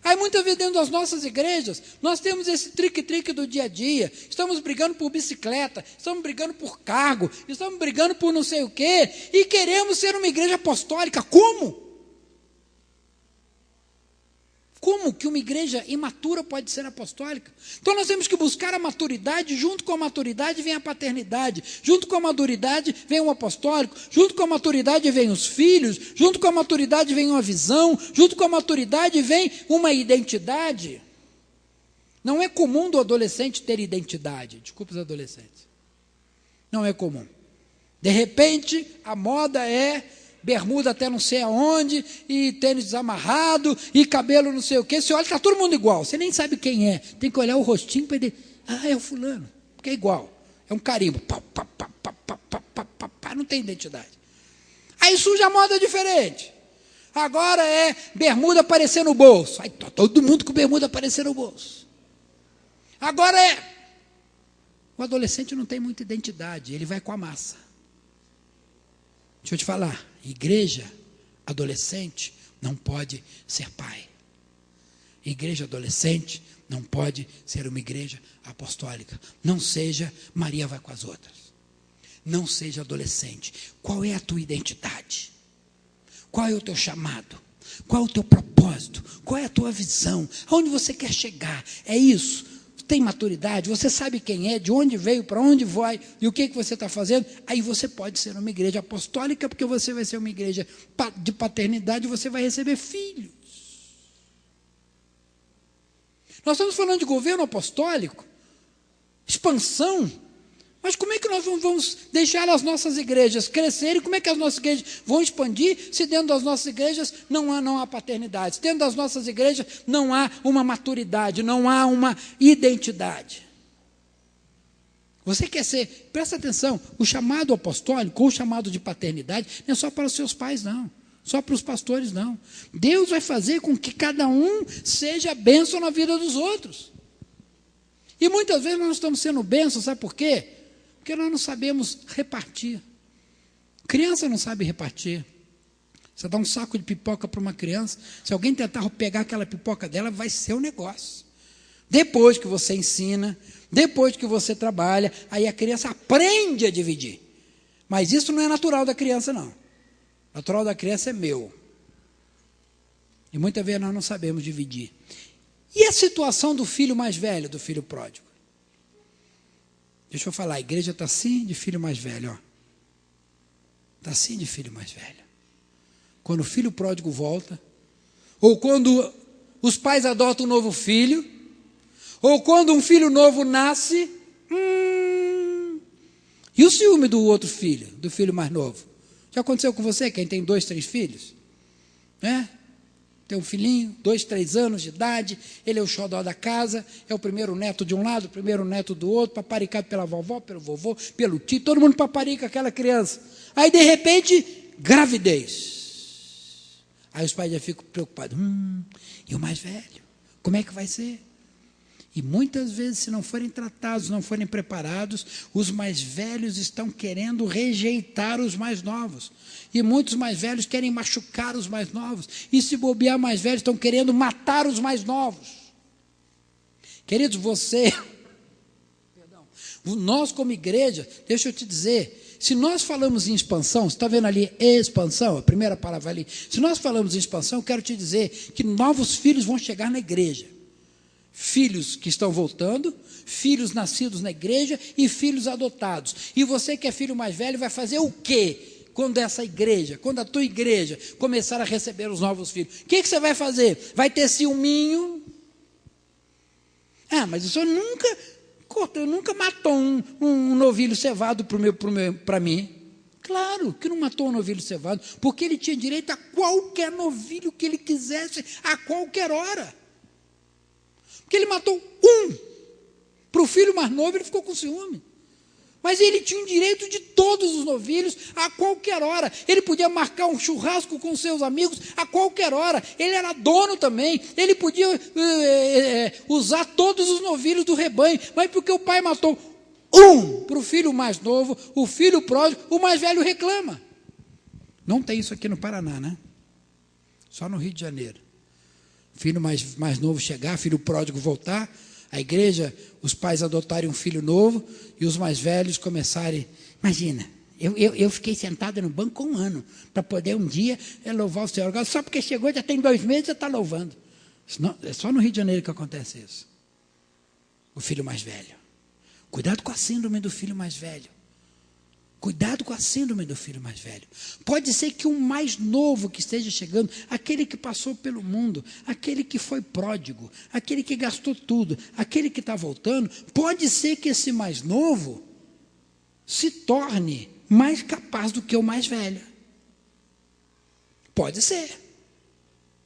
Aí muitas vezes dentro das nossas igrejas, nós temos esse trique-trique do dia a dia, estamos brigando por bicicleta, estamos brigando por cargo, estamos brigando por não sei o quê, e queremos ser uma igreja apostólica. Como? Como que uma igreja imatura pode ser apostólica? Então nós temos que buscar a maturidade, junto com a maturidade vem a paternidade, junto com a maturidade vem o apostólico, junto com a maturidade vem os filhos, junto com a maturidade vem uma visão, junto com a maturidade vem uma identidade. Não é comum do adolescente ter identidade, desculpa os adolescentes. Não é comum. De repente, a moda é bermuda até não sei aonde, e tênis desamarrado, e cabelo não sei o quê. Você olha, está todo mundo igual, você nem sabe quem é. Tem que olhar o rostinho para ele. Ah, é o fulano, porque é igual. É um carimbo. Pá, pá, pá, pá, pá, pá, pá, pá, pá, não tem identidade. Aí surge a moda diferente. Agora é bermuda aparecer no bolso. Aí todo mundo com bermuda aparecer no bolso. Agora é... O adolescente não tem muita identidade, ele vai com a massa. Deixa eu te falar, igreja adolescente não pode ser pai. Igreja adolescente não pode ser uma igreja apostólica. Não seja Maria vai com as outras. Não seja adolescente. Qual é a tua identidade? Qual é o teu chamado? Qual é o teu propósito? Qual é a tua visão? Aonde você quer chegar? É isso. Tem maturidade, você sabe quem é, de onde veio, para onde vai, e o que você está fazendo, aí você pode ser uma igreja apostólica, porque você vai ser uma igreja de paternidade, você vai receber filhos. Nós estamos falando de governo apostólico, expansão, mas como é que nós vamos deixar as nossas igrejas crescerem? Como é que as nossas igrejas vão expandir se dentro das nossas igrejas não há paternidade? Se dentro das nossas igrejas não há uma maturidade, não há uma identidade? Você quer ser, presta atenção, o chamado apostólico ou o chamado de paternidade não é só para os seus pais, não. Só para os pastores, não. Deus vai fazer com que cada um seja bênção na vida dos outros. E muitas vezes nós não estamos sendo bênção, sabe por quê? Porque nós não sabemos repartir. Criança não sabe repartir. Você dá um saco de pipoca para uma criança, se alguém tentar pegar aquela pipoca dela, vai ser um negócio. Depois que você ensina, depois que você trabalha, aí a criança aprende a dividir. Mas isso não é natural da criança, não. Natural da criança é meu. E muitas vezes nós não sabemos dividir. E a situação do filho mais velho, do filho pródigo? Deixa eu falar, a igreja está assim de filho mais velho, ó. Está assim de filho mais velho. Quando o filho pródigo volta, ou quando os pais adotam um novo filho, ou quando um filho novo nasce, e o ciúme do outro filho, do filho mais novo? Já aconteceu com você, quem tem 2, 3 filhos? Né? Tem um filhinho, 2, 3 anos de idade, ele é o xodó da casa, é o primeiro neto de um lado, o primeiro neto do outro, paparicado pela vovó, pelo vovô, pelo tio, todo mundo paparica aquela criança. Aí, de repente, gravidez. Aí os pais já ficam preocupados. E o mais velho? Como é que vai ser? E muitas vezes, se não forem tratados, não forem preparados, os mais velhos estão querendo rejeitar os mais novos. E muitos mais velhos querem machucar os mais novos. E se bobear, mais velhos estão querendo matar os mais novos. Queridos, nós como igreja, deixa eu te dizer, se nós falamos em expansão, você está vendo ali expansão, a primeira palavra ali, se nós falamos em expansão, eu quero te dizer que novos filhos vão chegar na igreja. Filhos que estão voltando, filhos nascidos na igreja e filhos adotados. E você que é filho mais velho vai fazer o quê? Quando essa igreja, quando a tua igreja começar a receber os novos filhos, o que você vai fazer? Vai ter ciúminho? Mas o senhor nunca matou um novilho cevado para mim. Claro que não matou um novilho cevado, porque ele tinha direito a qualquer novilho que ele quisesse, a qualquer hora. Porque ele matou para o filho mais novo, ele ficou com ciúme. Mas ele tinha o direito de todos os novilhos a qualquer hora. Ele podia marcar um churrasco com seus amigos a qualquer hora. Ele era dono também. Ele podia usar todos os novilhos do rebanho. Mas porque o pai matou para o filho mais novo, o filho pródigo, o mais velho reclama. Não tem isso aqui no Paraná, né? Só no Rio de Janeiro. Filho mais novo chegar, filho pródigo voltar, a igreja, os pais adotarem um filho novo e os mais velhos começarem. Imagina, eu fiquei sentado no banco 1 ano para poder um dia louvar o Senhor. Agora, só porque chegou, já tem 2 meses, já está louvando. É só no Rio de Janeiro que acontece isso. O filho mais velho. Cuidado com a síndrome do filho mais velho. Cuidado com a síndrome do filho mais velho. Pode ser que um mais novo que esteja chegando, aquele que passou pelo mundo, aquele que foi pródigo, aquele que gastou tudo, aquele que está voltando, pode ser que esse mais novo se torne mais capaz do que o mais velho. Pode ser.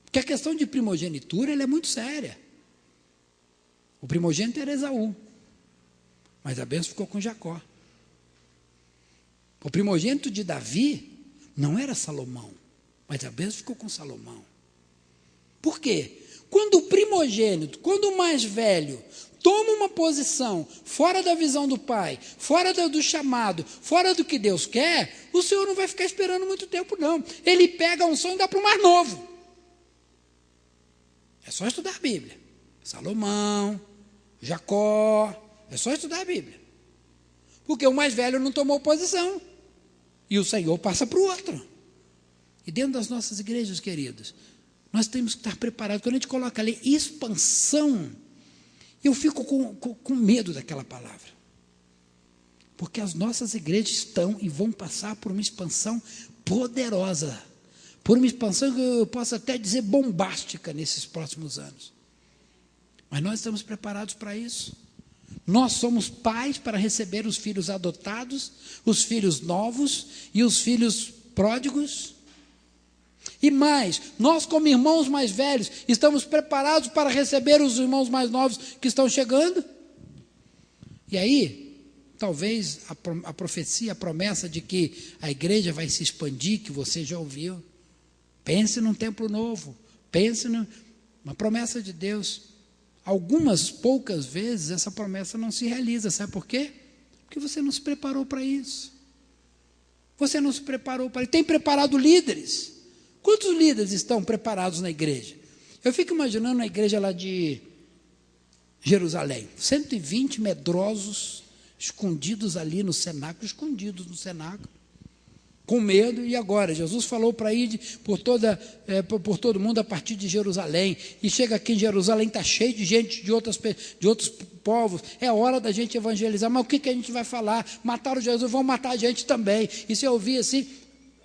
Porque a questão de primogenitura ela é muito séria. O primogênito era Esaú, mas a bênção ficou com Jacó. O primogênito de Davi não era Salomão, mas a bênção ficou com Salomão. Por quê? Quando o primogênito, quando o mais velho, toma uma posição fora da visão do pai, fora do chamado, fora do que Deus quer, o Senhor não vai ficar esperando muito tempo, não. Ele pega a unção e dá para o mais novo. É só estudar a Bíblia. Salomão, Jacó, é só estudar a Bíblia. Porque o mais velho não tomou posição. E o Senhor passa para o outro. E dentro das nossas igrejas, queridos, nós temos que estar preparados. Quando a gente coloca ali expansão, eu fico com medo daquela palavra. Porque as nossas igrejas estão e vão passar por uma expansão poderosa. Por uma expansão que eu posso até dizer bombástica nesses próximos anos. Mas nós estamos preparados para isso. Nós somos pais para receber os filhos adotados, os filhos novos e os filhos pródigos. E mais, nós como irmãos mais velhos, estamos preparados para receber os irmãos mais novos que estão chegando? E aí, talvez a profecia, a promessa de que a igreja vai se expandir, que você já ouviu, Pense num templo novo. Pense numa promessa de Deus. Algumas poucas vezes essa promessa não se realiza. Sabe por quê? Porque você não se preparou para isso. Você não se preparou para isso. Tem preparado líderes. Quantos líderes estão preparados na igreja? Eu fico imaginando a igreja lá de Jerusalém. 120 medrosos, escondidos ali no cenáculo, com medo. E agora? Jesus falou para ir por todo mundo a partir de Jerusalém. E chega aqui em Jerusalém, está cheio de gente de outros povos. É hora da gente evangelizar. Mas o que a gente vai falar? Mataram Jesus, vão matar a gente também. E se eu ouvir assim,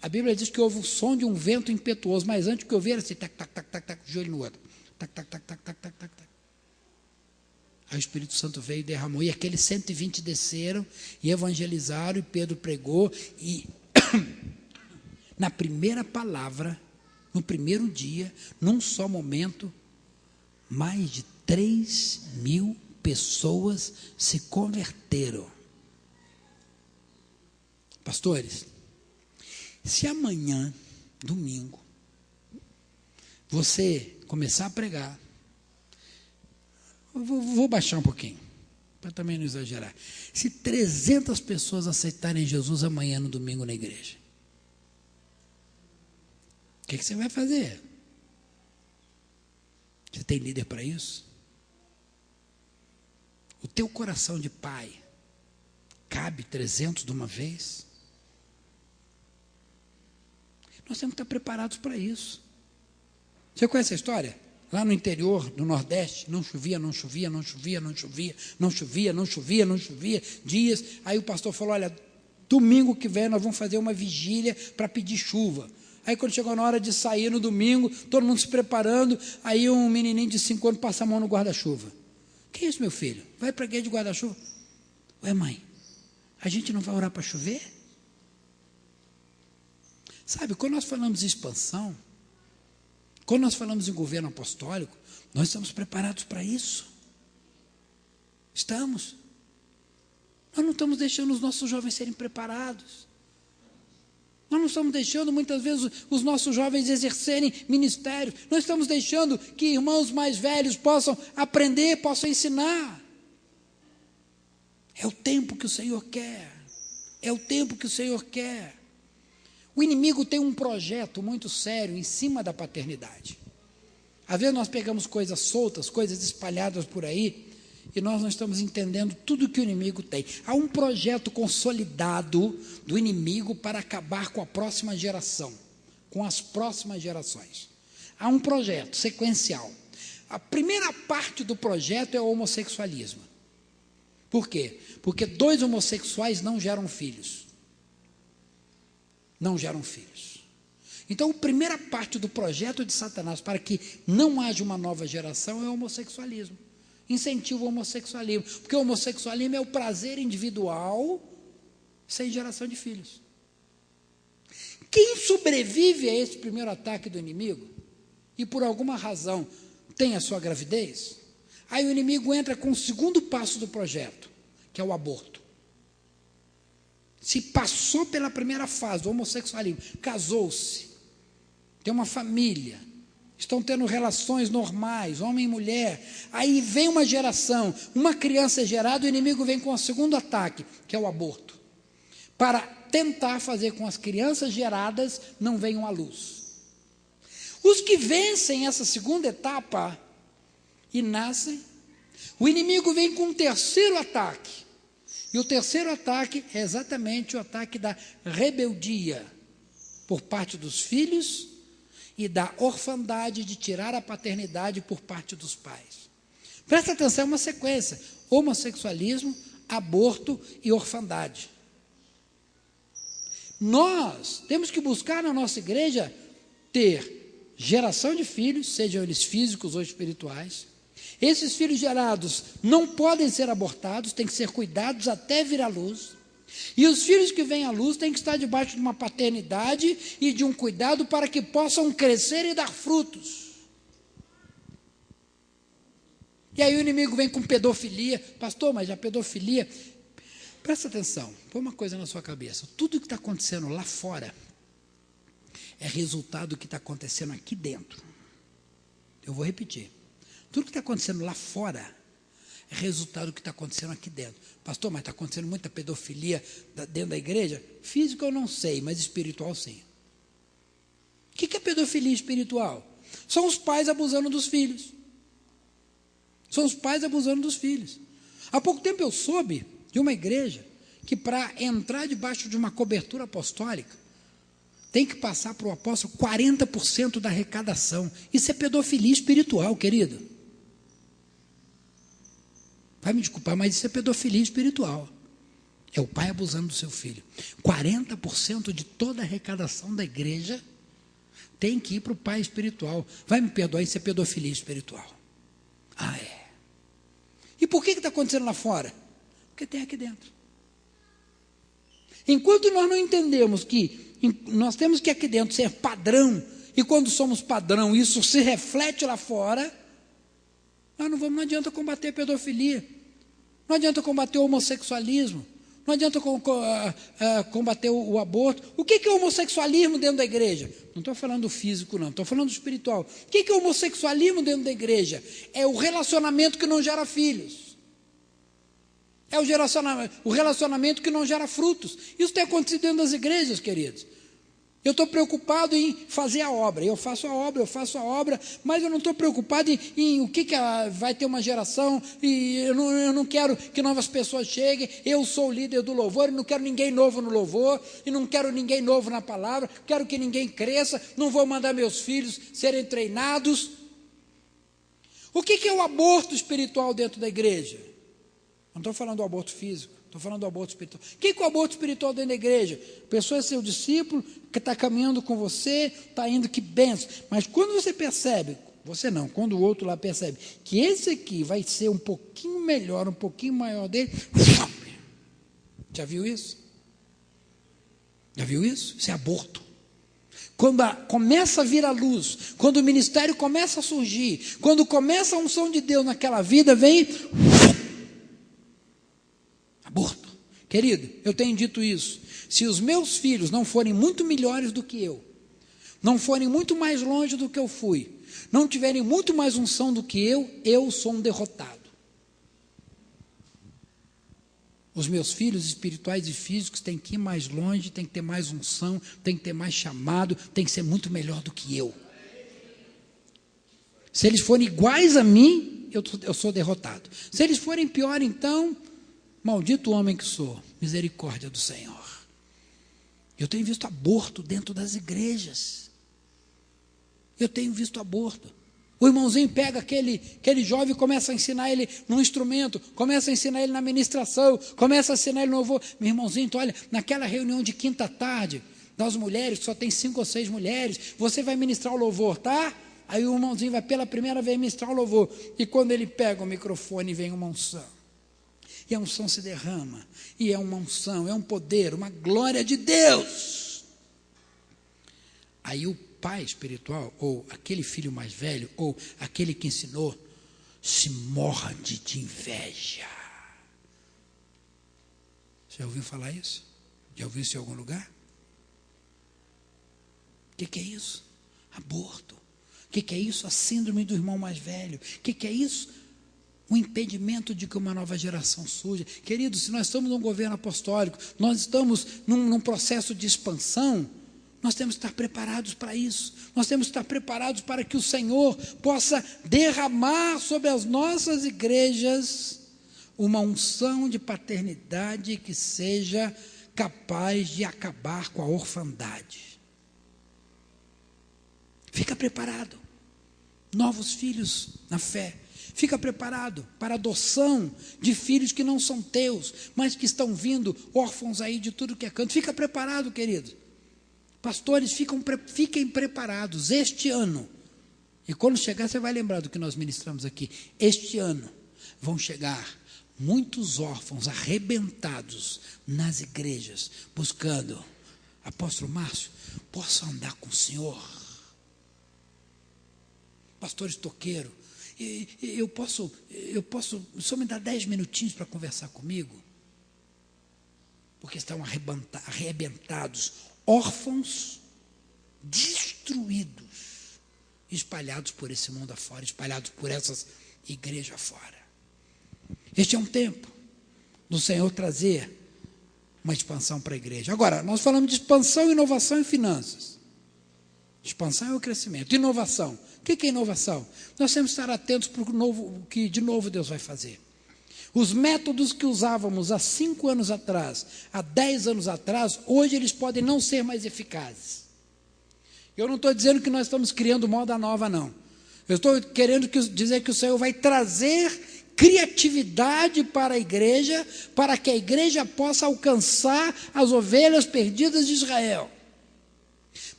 a Bíblia diz que houve o som de um vento impetuoso. Mas antes que eu ouvir era assim, tac, tac, tac, tac, tac, joelho no outro. Tac, tac, tac, tac, tac, tac, tac, tac. Aí o Espírito Santo veio e derramou. E aqueles 120 desceram e evangelizaram. E Pedro pregou. E na primeira palavra, no primeiro dia, num só momento, mais de 3.000 pessoas se converteram. Pastores, se amanhã, domingo, você começar a pregar, vou baixar um pouquinho, para também não exagerar. Se 300 pessoas aceitarem Jesus amanhã no domingo na igreja, o que você vai fazer? Você tem líder para isso? O teu coração de pai cabe 300 de uma vez? Nós temos que estar preparados para isso. Você conhece a história? Lá no interior, no Nordeste, não chovia, dias. Aí o pastor falou, olha, domingo que vem nós vamos fazer uma vigília para pedir chuva. Aí quando chegou na hora de sair no domingo, todo mundo se preparando, aí um menininho de 5 anos passa a mão no guarda-chuva. Que é isso, meu filho? Vai para a igreja de guarda-chuva? Ué, mãe, a gente não vai orar para chover? Sabe, quando nós falamos de expansão, quando nós falamos em governo apostólico, nós estamos preparados para isso. Estamos. Nós não estamos deixando os nossos jovens serem preparados. Nós não estamos deixando, muitas vezes, os nossos jovens exercerem ministérios. Nós estamos deixando que irmãos mais velhos possam aprender, possam ensinar. É o tempo que o Senhor quer. É o tempo que o Senhor quer. O inimigo tem um projeto muito sério em cima da paternidade. Às vezes nós pegamos coisas soltas, coisas espalhadas por aí, e nós não estamos entendendo tudo que o inimigo tem. Há um projeto consolidado do inimigo para acabar com a próxima geração, com as próximas gerações. Há um projeto sequencial. A primeira parte do projeto é o homossexualismo. Por quê? Porque 2 homossexuais não geram filhos. Não geram filhos. Então, a primeira parte do projeto de Satanás para que não haja uma nova geração é o homossexualismo. Incentiva o homossexualismo, porque o homossexualismo é o prazer individual sem geração de filhos. Quem sobrevive a esse primeiro ataque do inimigo e por alguma razão tem a sua gravidez, aí o inimigo entra com o segundo passo do projeto, que é o aborto. Se passou pela primeira fase do homossexualismo, casou-se, tem uma família, estão tendo relações normais, homem e mulher, aí vem uma geração, uma criança é gerada, o inimigo vem com o segundo ataque, que é o aborto, para tentar fazer com que as crianças geradas não venham à luz. Os que vencem essa segunda etapa e nascem, o inimigo vem com um terceiro ataque. E o terceiro ataque é exatamente o ataque da rebeldia por parte dos filhos e da orfandade de tirar a paternidade por parte dos pais. Presta atenção, é uma sequência: homossexualismo, aborto e orfandade. Nós temos que buscar na nossa igreja ter geração de filhos, sejam eles físicos ou espirituais. Esses filhos gerados não podem ser abortados, têm que ser cuidados até vir à luz. E os filhos que vêm à luz têm que estar debaixo de uma paternidade e de um cuidado para que possam crescer e dar frutos. E aí o inimigo vem com pedofilia. Pastor, mas a pedofilia... Presta atenção, põe uma coisa na sua cabeça. Tudo que está acontecendo lá fora é resultado do que está acontecendo aqui dentro. Eu vou repetir. Tudo que está acontecendo lá fora é resultado do que está acontecendo aqui dentro. Pastor, mas está acontecendo muita pedofilia dentro da igreja? Física eu não sei, mas espiritual sim. O que é pedofilia espiritual? São os pais abusando dos filhos. São os pais abusando dos filhos. Há pouco tempo eu soube de uma igreja que para entrar debaixo de uma cobertura apostólica, tem que passar para o apóstolo 40% da arrecadação. Isso é pedofilia espiritual, querido. Vai me desculpar, mas isso é pedofilia espiritual. É o pai abusando do seu filho. 40% de toda a arrecadação da igreja tem que ir para o pai espiritual. Vai me perdoar, isso é pedofilia espiritual. Ah, é. E por que está acontecendo lá fora? Porque tem aqui dentro. Enquanto nós não entendemos que nós temos que aqui dentro ser padrão, e quando somos padrão, isso se reflete lá fora, não adianta combater a pedofilia, não adianta combater o homossexualismo, não adianta combater o aborto. O que é o homossexualismo dentro da igreja? Não estou falando do físico, não, estou falando do espiritual. O que é o homossexualismo dentro da igreja? É o relacionamento que não gera filhos. É o relacionamento que não gera frutos. Isso tem acontecido dentro das igrejas, queridos. Eu estou preocupado em fazer a obra. Eu faço a obra, mas eu não estou preocupado em o que vai ter uma geração, e eu não quero que novas pessoas cheguem. Eu sou o líder do louvor e não quero ninguém novo no louvor, e não quero ninguém novo na palavra, quero que ninguém cresça, não vou mandar meus filhos serem treinados. O que é o aborto espiritual dentro da igreja? Não estou falando do aborto físico, estou falando do aborto espiritual. O que é o aborto espiritual dentro da igreja? A pessoa é seu discípulo, que está caminhando com você, está indo, que benção. Mas quando você percebe, você não, quando o outro lá percebe, que esse aqui vai ser um pouquinho melhor, um pouquinho maior dele, já viu isso? Já viu isso? Isso é aborto. Quando começa a vir a luz, quando o ministério começa a surgir, quando começa a unção de Deus naquela vida, vem aborto. Querido, eu tenho dito isso. Se os meus filhos não forem muito melhores do que eu, não forem muito mais longe do que eu fui, não tiverem muito mais unção do que eu sou um derrotado. Os meus filhos espirituais e físicos têm que ir mais longe, têm que ter mais unção, têm que ter mais chamado, têm que ser muito melhor do que eu. Se eles forem iguais a mim, eu sou derrotado. Se eles forem pior, então, maldito homem que sou, misericórdia do Senhor. Eu tenho visto aborto dentro das igrejas. Eu tenho visto aborto. O irmãozinho pega aquele jovem e começa a ensinar ele num instrumento, começa a ensinar ele na ministração, começa a ensinar ele no louvor. Meu irmãozinho, então, olha, naquela reunião de quinta tarde, das mulheres, que só tem 5 ou 6 mulheres, você vai ministrar o louvor, tá? Aí o irmãozinho vai pela primeira vez ministrar o louvor, e quando ele pega o microfone, vem uma unção. E a unção se derrama, e é uma unção, é um poder, uma glória de Deus. Aí o pai espiritual, ou aquele filho mais velho, ou aquele que ensinou, se morde de inveja. Você já ouviu falar isso? Já ouviu isso em algum lugar? O que é isso? Aborto. O que é isso? A síndrome do irmão mais velho. O que é isso? O impedimento de que uma nova geração surja. Queridos, se nós estamos num governo apostólico, nós estamos num processo de expansão, nós temos que estar preparados para isso. Nós temos que estar preparados para que o Senhor possa derramar sobre as nossas igrejas uma unção de paternidade que seja capaz de acabar com a orfandade. Fica preparado. Novos filhos na fé. Fica preparado para a adoção de filhos que não são teus, mas que estão vindo órfãos aí de tudo que é canto. Fica preparado, querido. Pastores, fiquem preparados este ano. E quando chegar, você vai lembrar do que nós ministramos aqui. Este ano vão chegar muitos órfãos arrebentados nas igrejas, buscando: apóstolo Márcio, posso andar com o senhor? Pastor Estoqueiro, eu posso, o senhor me dá 10 minutinhos para conversar comigo? Porque estão arrebentados, órfãos destruídos, espalhados por esse mundo afora, espalhados por essas igrejas afora. Este é um tempo do Senhor trazer uma expansão para a igreja. Agora, nós falamos de expansão, inovação e finanças. Expansão é o crescimento. Inovação. O que é inovação? Nós temos que estar atentos para o que de novo Deus vai fazer. Os métodos que usávamos há 5 anos atrás, há 10 anos atrás, hoje eles podem não ser mais eficazes. Eu não estou dizendo que nós estamos criando moda nova, não. Eu estou querendo dizer que o Senhor vai trazer criatividade para a igreja, para que a igreja possa alcançar as ovelhas perdidas de Israel.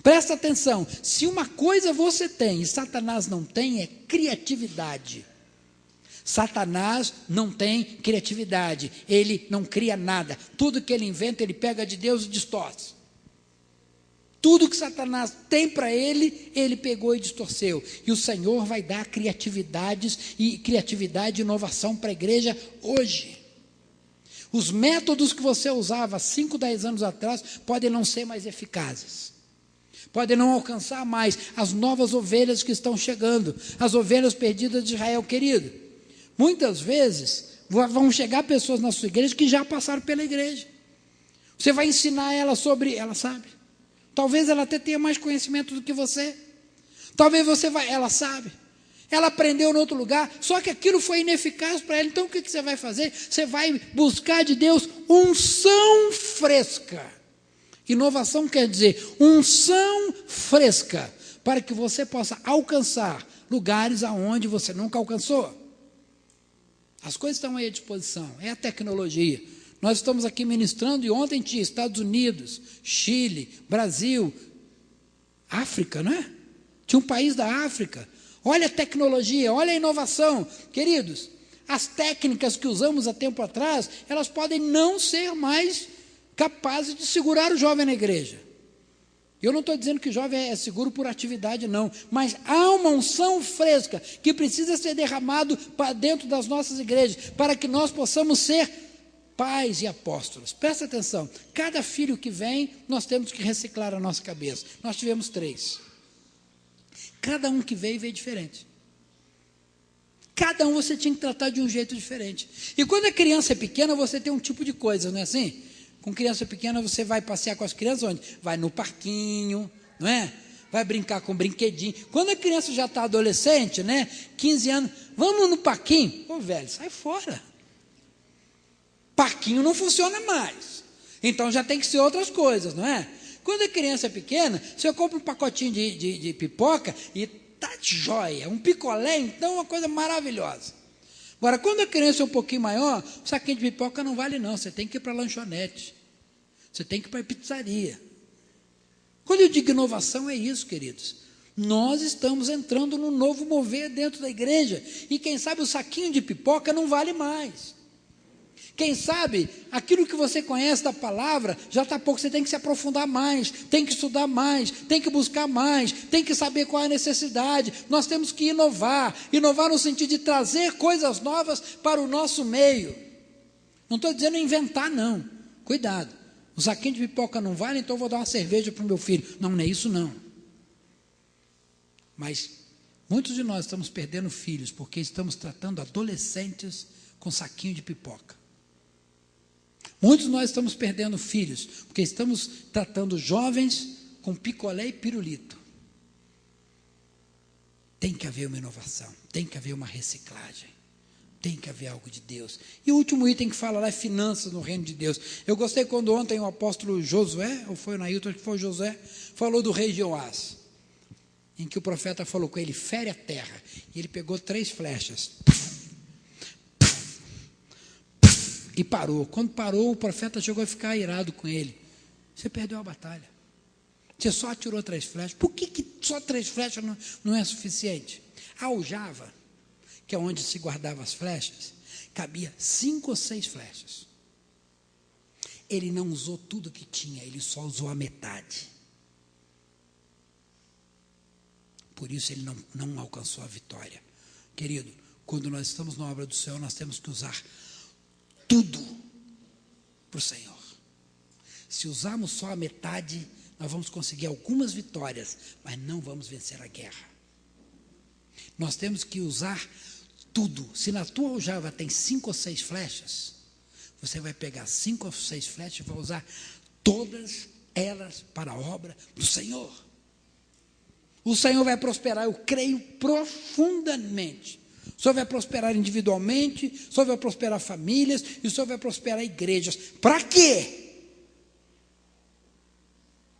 Presta atenção, se uma coisa você tem e Satanás não tem, é criatividade. Satanás não tem criatividade, ele não cria nada. Tudo que ele inventa, ele pega de Deus e distorce. Tudo que Satanás tem para ele, ele pegou e distorceu. E o Senhor vai dar criatividade e inovação para a igreja hoje. Os métodos que você usava 5, 10 anos atrás podem não ser mais eficazes. Podem não alcançar mais as novas ovelhas que estão chegando, as ovelhas perdidas de Israel, querido. Muitas vezes vão chegar pessoas na sua igreja que já passaram pela igreja. Você vai ensinar ela sobre, ela sabe. Talvez ela até tenha mais conhecimento do que você. Talvez ela sabe. Ela aprendeu em outro lugar, só que aquilo foi ineficaz para ela. Então o que você vai fazer? Você vai buscar de Deus unção fresca. Inovação quer dizer unção fresca, para que você possa alcançar lugares aonde você nunca alcançou. As coisas estão aí à disposição, é a tecnologia. Nós estamos aqui ministrando e ontem tinha Estados Unidos, Chile, Brasil, África, não é? Tinha um país da África. Olha a tecnologia, olha a inovação. Queridos, as técnicas que usamos há tempo atrás, elas podem não ser mais capazes de segurar o jovem na igreja. Eu não estou dizendo que o jovem é seguro por atividade, não, mas há uma unção fresca que precisa ser derramado para dentro das nossas igrejas, para que nós possamos ser pais e apóstolos. Presta atenção, cada filho que vem, nós temos que reciclar a nossa cabeça. Nós tivemos 3. Cada um que veio diferente. Cada um você tinha que tratar de um jeito diferente. E quando a criança é pequena, você tem um tipo de coisa, não é assim? Com criança pequena, você vai passear com as crianças onde? Vai no parquinho, não é? Vai brincar com brinquedinho. Quando a criança já está adolescente, né? 15 anos, vamos no parquinho. Ô velho, sai fora. Parquinho não funciona mais. Então já tem que ser outras coisas, não é? Quando a criança é pequena, você compra um pacotinho de pipoca e tá jóia. Um picolé, então, é uma coisa maravilhosa. Agora, quando a criança é um pouquinho maior, o saquinho de pipoca não vale não, você tem que ir para a lanchonete, você tem que ir para a pizzaria. Quando eu digo inovação é isso, queridos, nós estamos entrando num novo mover dentro da igreja, e quem sabe o saquinho de pipoca não vale mais. Quem sabe, aquilo que você conhece da palavra, já está pouco, você tem que se aprofundar mais, tem que estudar mais, tem que buscar mais, tem que saber qual é a necessidade. Nós temos que inovar no sentido de trazer coisas novas para o nosso meio. Não estou dizendo inventar, não. Cuidado, o saquinho de pipoca não vale, então eu vou dar uma cerveja para o meu filho. Não, não é isso não. Mas muitos de nós estamos perdendo filhos, porque estamos tratando adolescentes com saquinho de pipoca. Muitos de nós estamos perdendo filhos, porque estamos tratando jovens com picolé e pirulito. Tem que haver uma inovação, tem que haver uma reciclagem, tem que haver algo de Deus. E o último item que fala lá é finanças no reino de Deus. Eu gostei quando ontem o apóstolo Josué, ou foi o Nailton, acho que foi o Josué, falou do rei Jeoás, em que o profeta falou com ele, fere a terra, e ele pegou 3 flechas, e parou. Quando parou, o profeta chegou a ficar irado com ele. Você perdeu a batalha. Você só atirou 3 flechas. Por que só 3 flechas não é suficiente? A aljava, que é onde se guardava as flechas, cabia 5 ou 6 flechas. Ele não usou tudo que tinha, ele só usou a metade. Por isso ele não alcançou a vitória. Querido, quando nós estamos na obra do Senhor, nós temos que usar tudo para o Senhor. Se usarmos só a metade, nós vamos conseguir algumas vitórias, mas não vamos vencer a guerra. Nós temos que usar tudo. Se na tua aljava tem 5 ou 6 flechas, você vai pegar 5 ou 6 flechas e vai usar todas elas para a obra do Senhor. O Senhor vai prosperar, eu creio profundamente. O Senhor vai prosperar individualmente, o Senhor vai prosperar famílias, e o Senhor vai prosperar igrejas. Para quê?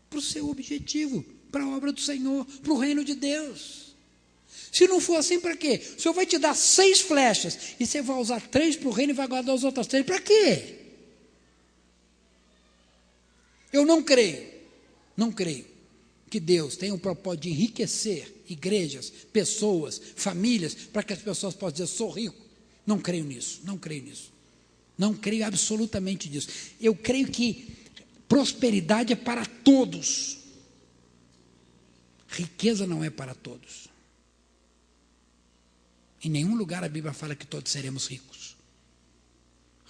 Para o seu objetivo, para a obra do Senhor, para o reino de Deus. Se não for assim, para quê? O Senhor vai te dar 6 flechas, e você vai usar 3 para o reino e vai guardar as outras 3. Para quê? Eu não creio que Deus tenha o propósito de enriquecer igrejas, pessoas, famílias, para que as pessoas possam dizer, sou rico. Não creio nisso. Não creio absolutamente nisso. Eu creio que prosperidade é para todos. Riqueza não é para todos. Em nenhum lugar a Bíblia fala que todos seremos ricos.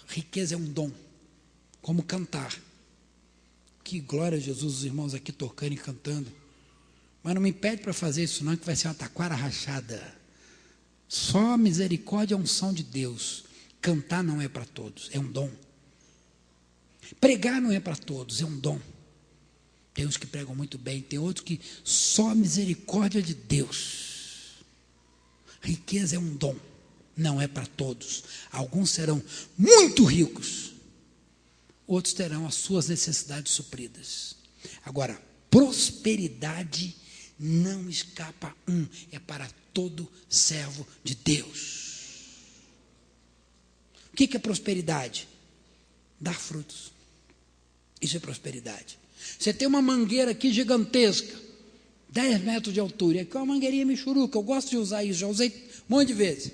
Riqueza é um dom, como cantar. Que glória a Jesus, os irmãos aqui tocando e cantando. Mas não me pede para fazer isso não, que vai ser uma taquara rachada. Só a misericórdia e a unção de Deus. Cantar não é para todos, é um dom. Pregar não é para todos, é um dom. Tem uns que pregam muito bem, tem outros que só a misericórdia de Deus. Riqueza é um dom, não é para todos. Alguns serão muito ricos, outros terão as suas necessidades supridas. Agora, prosperidade não escapa é para todo servo de Deus. O que é prosperidade? Dar frutos. Isso é prosperidade. Você tem uma mangueira aqui gigantesca, 10 metros de altura, e aqui é uma mangueirinha michuruca, eu gosto de usar isso, já usei um monte de vezes.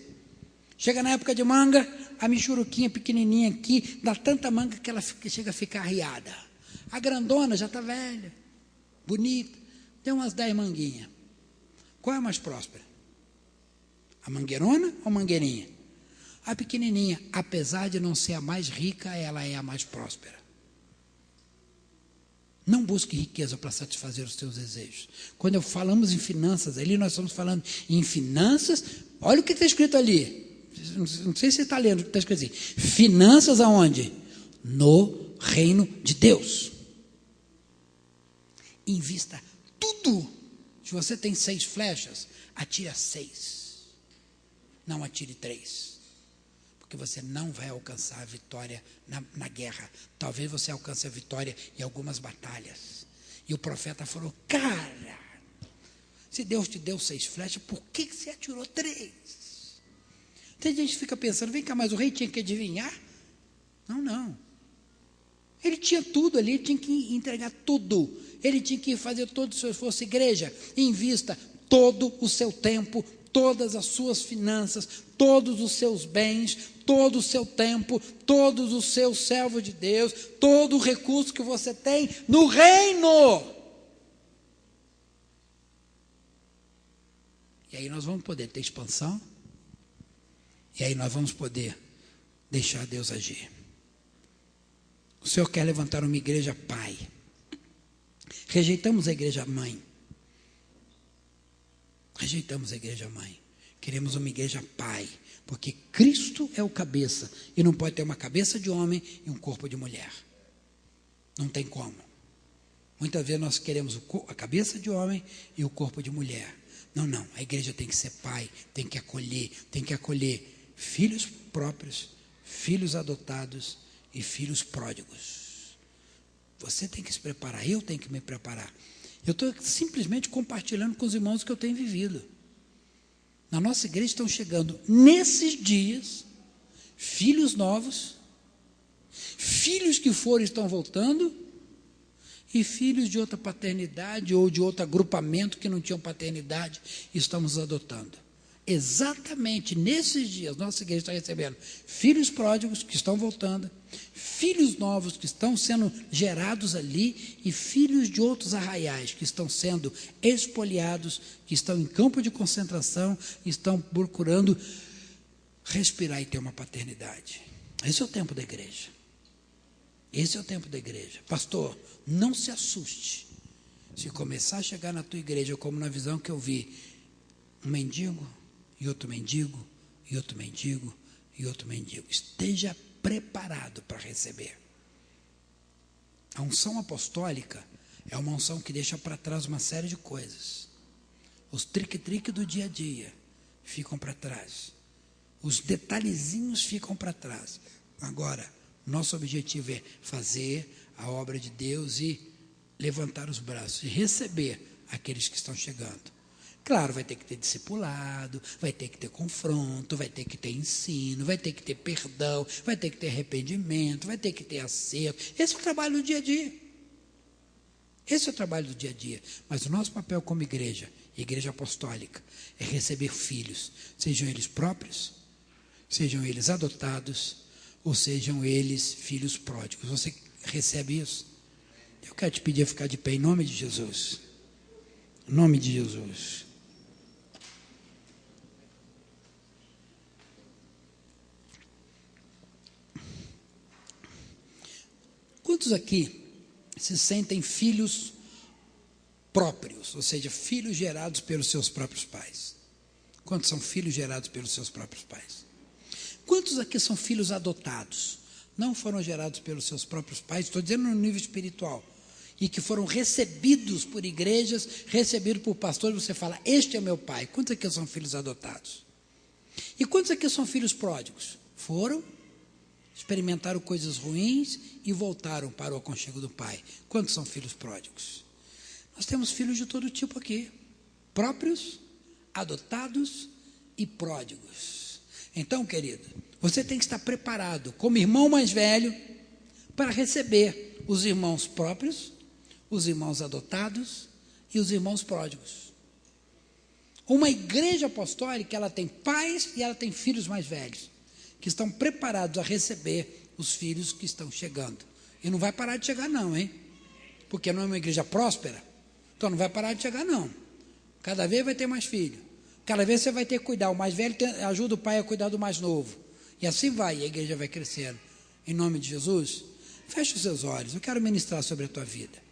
Chega na época de manga, a michuruquinha pequenininha aqui, dá tanta manga que ela chega a ficar arriada. A grandona já está velha, bonita, tem umas 10 manguinhas. Qual é a mais próspera? A mangueirona ou a mangueirinha? A pequenininha, apesar de não ser a mais rica, ela é a mais próspera. Não busque riqueza para satisfazer os seus desejos. Quando falamos em finanças, ali nós estamos falando em finanças, olha o que está escrito ali. Não sei se você está lendo o que está escrito assim. Finanças aonde? No reino de Deus. Invista tudo. Se você tem 6 flechas, atire 6. Não atire 3. Porque você não vai alcançar a vitória na guerra. Talvez você alcance a vitória em algumas batalhas. E o profeta falou, cara, se Deus te deu 6 flechas, por que você atirou 3? Tem gente que fica pensando, vem cá, mas o rei tinha que adivinhar? Não. Ele tinha tudo ali, ele tinha que entregar tudo. Ele tinha que fazer todo o seu esforço. Igreja, invista todo o seu tempo, todas as suas finanças, todos os seus bens, todo o seu tempo, todos os seus servos de Deus, todo o recurso que você tem no reino. E aí nós vamos poder ter expansão, e aí nós vamos poder deixar Deus agir. O Senhor quer levantar uma igreja pai. Rejeitamos a igreja mãe. Rejeitamos a igreja mãe. Queremos uma igreja pai, porque Cristo é o cabeça, e não pode ter uma cabeça de homem e um corpo de mulher. Não tem como. Muitas vezes nós queremos a cabeça de homem e o corpo de mulher. Não, a igreja tem que ser pai, tem que acolher filhos próprios, filhos adotados e filhos pródigos. Você tem que se preparar, eu tenho que me preparar. Eu estou simplesmente compartilhando com os irmãos o que eu tenho vivido. Na nossa igreja estão chegando, nesses dias, filhos novos, filhos que foram e estão voltando, e filhos de outra paternidade ou de outro agrupamento que não tinham paternidade, estamos adotando. Exatamente nesses dias, nossa igreja está recebendo filhos pródigos que estão voltando, filhos novos que estão sendo gerados ali, e filhos de outros arraiais que estão sendo expoliados, que estão em campo de concentração, estão procurando respirar e ter uma paternidade. Esse é o tempo da igreja. Esse é o tempo da igreja. Pastor, não se assuste se começar a chegar na tua igreja, como na visão que eu vi, um mendigo, e outro mendigo, e outro mendigo, e outro mendigo, esteja preparado para receber. A unção apostólica é uma unção que deixa para trás uma série de coisas. Os trique-trique do dia a dia ficam para trás. Os detalhezinhos ficam para trás. Agora, nosso objetivo é fazer a obra de Deus e levantar os braços e receber aqueles que estão chegando. Claro, vai ter que ter discipulado, vai ter que ter confronto, vai ter que ter ensino, vai ter que ter perdão, vai ter que ter arrependimento, vai ter que ter acerto. Esse é o trabalho do dia a dia. Esse é o trabalho do dia a dia. Mas o nosso papel como igreja, igreja apostólica, é receber filhos, sejam eles próprios, sejam eles adotados, ou sejam eles filhos pródigos. Você recebe isso? Eu quero te pedir a ficar de pé em nome de Jesus. Em nome de Jesus. Quantos aqui se sentem filhos próprios, ou seja, filhos gerados pelos seus próprios pais? Quantos são filhos gerados pelos seus próprios pais? Quantos aqui são filhos adotados? Não foram gerados pelos seus próprios pais, estou dizendo no nível espiritual, e que foram recebidos por igrejas, recebidos por pastores, você fala, este é meu pai. Quantos aqui são filhos adotados? E quantos aqui são filhos pródigos? Foram, experimentaram coisas ruins e voltaram para o aconchego do pai. Quantos são filhos pródigos? Nós temos filhos de todo tipo aqui, próprios, adotados e pródigos. Então, querido, você tem que estar preparado como irmão mais velho para receber os irmãos próprios, os irmãos adotados e os irmãos pródigos. Uma igreja apostólica, ela tem pais e ela tem filhos mais velhos, que estão preparados a receber os filhos que estão chegando. E não vai parar de chegar não, hein? Porque não é uma igreja próspera, então não vai parar de chegar não. Cada vez vai ter mais filho. Cada vez você vai ter que cuidar. O mais velho ajuda o pai a cuidar do mais novo. E assim vai, e a igreja vai crescendo. Em nome de Jesus, feche os seus olhos. Eu quero ministrar sobre a tua vida.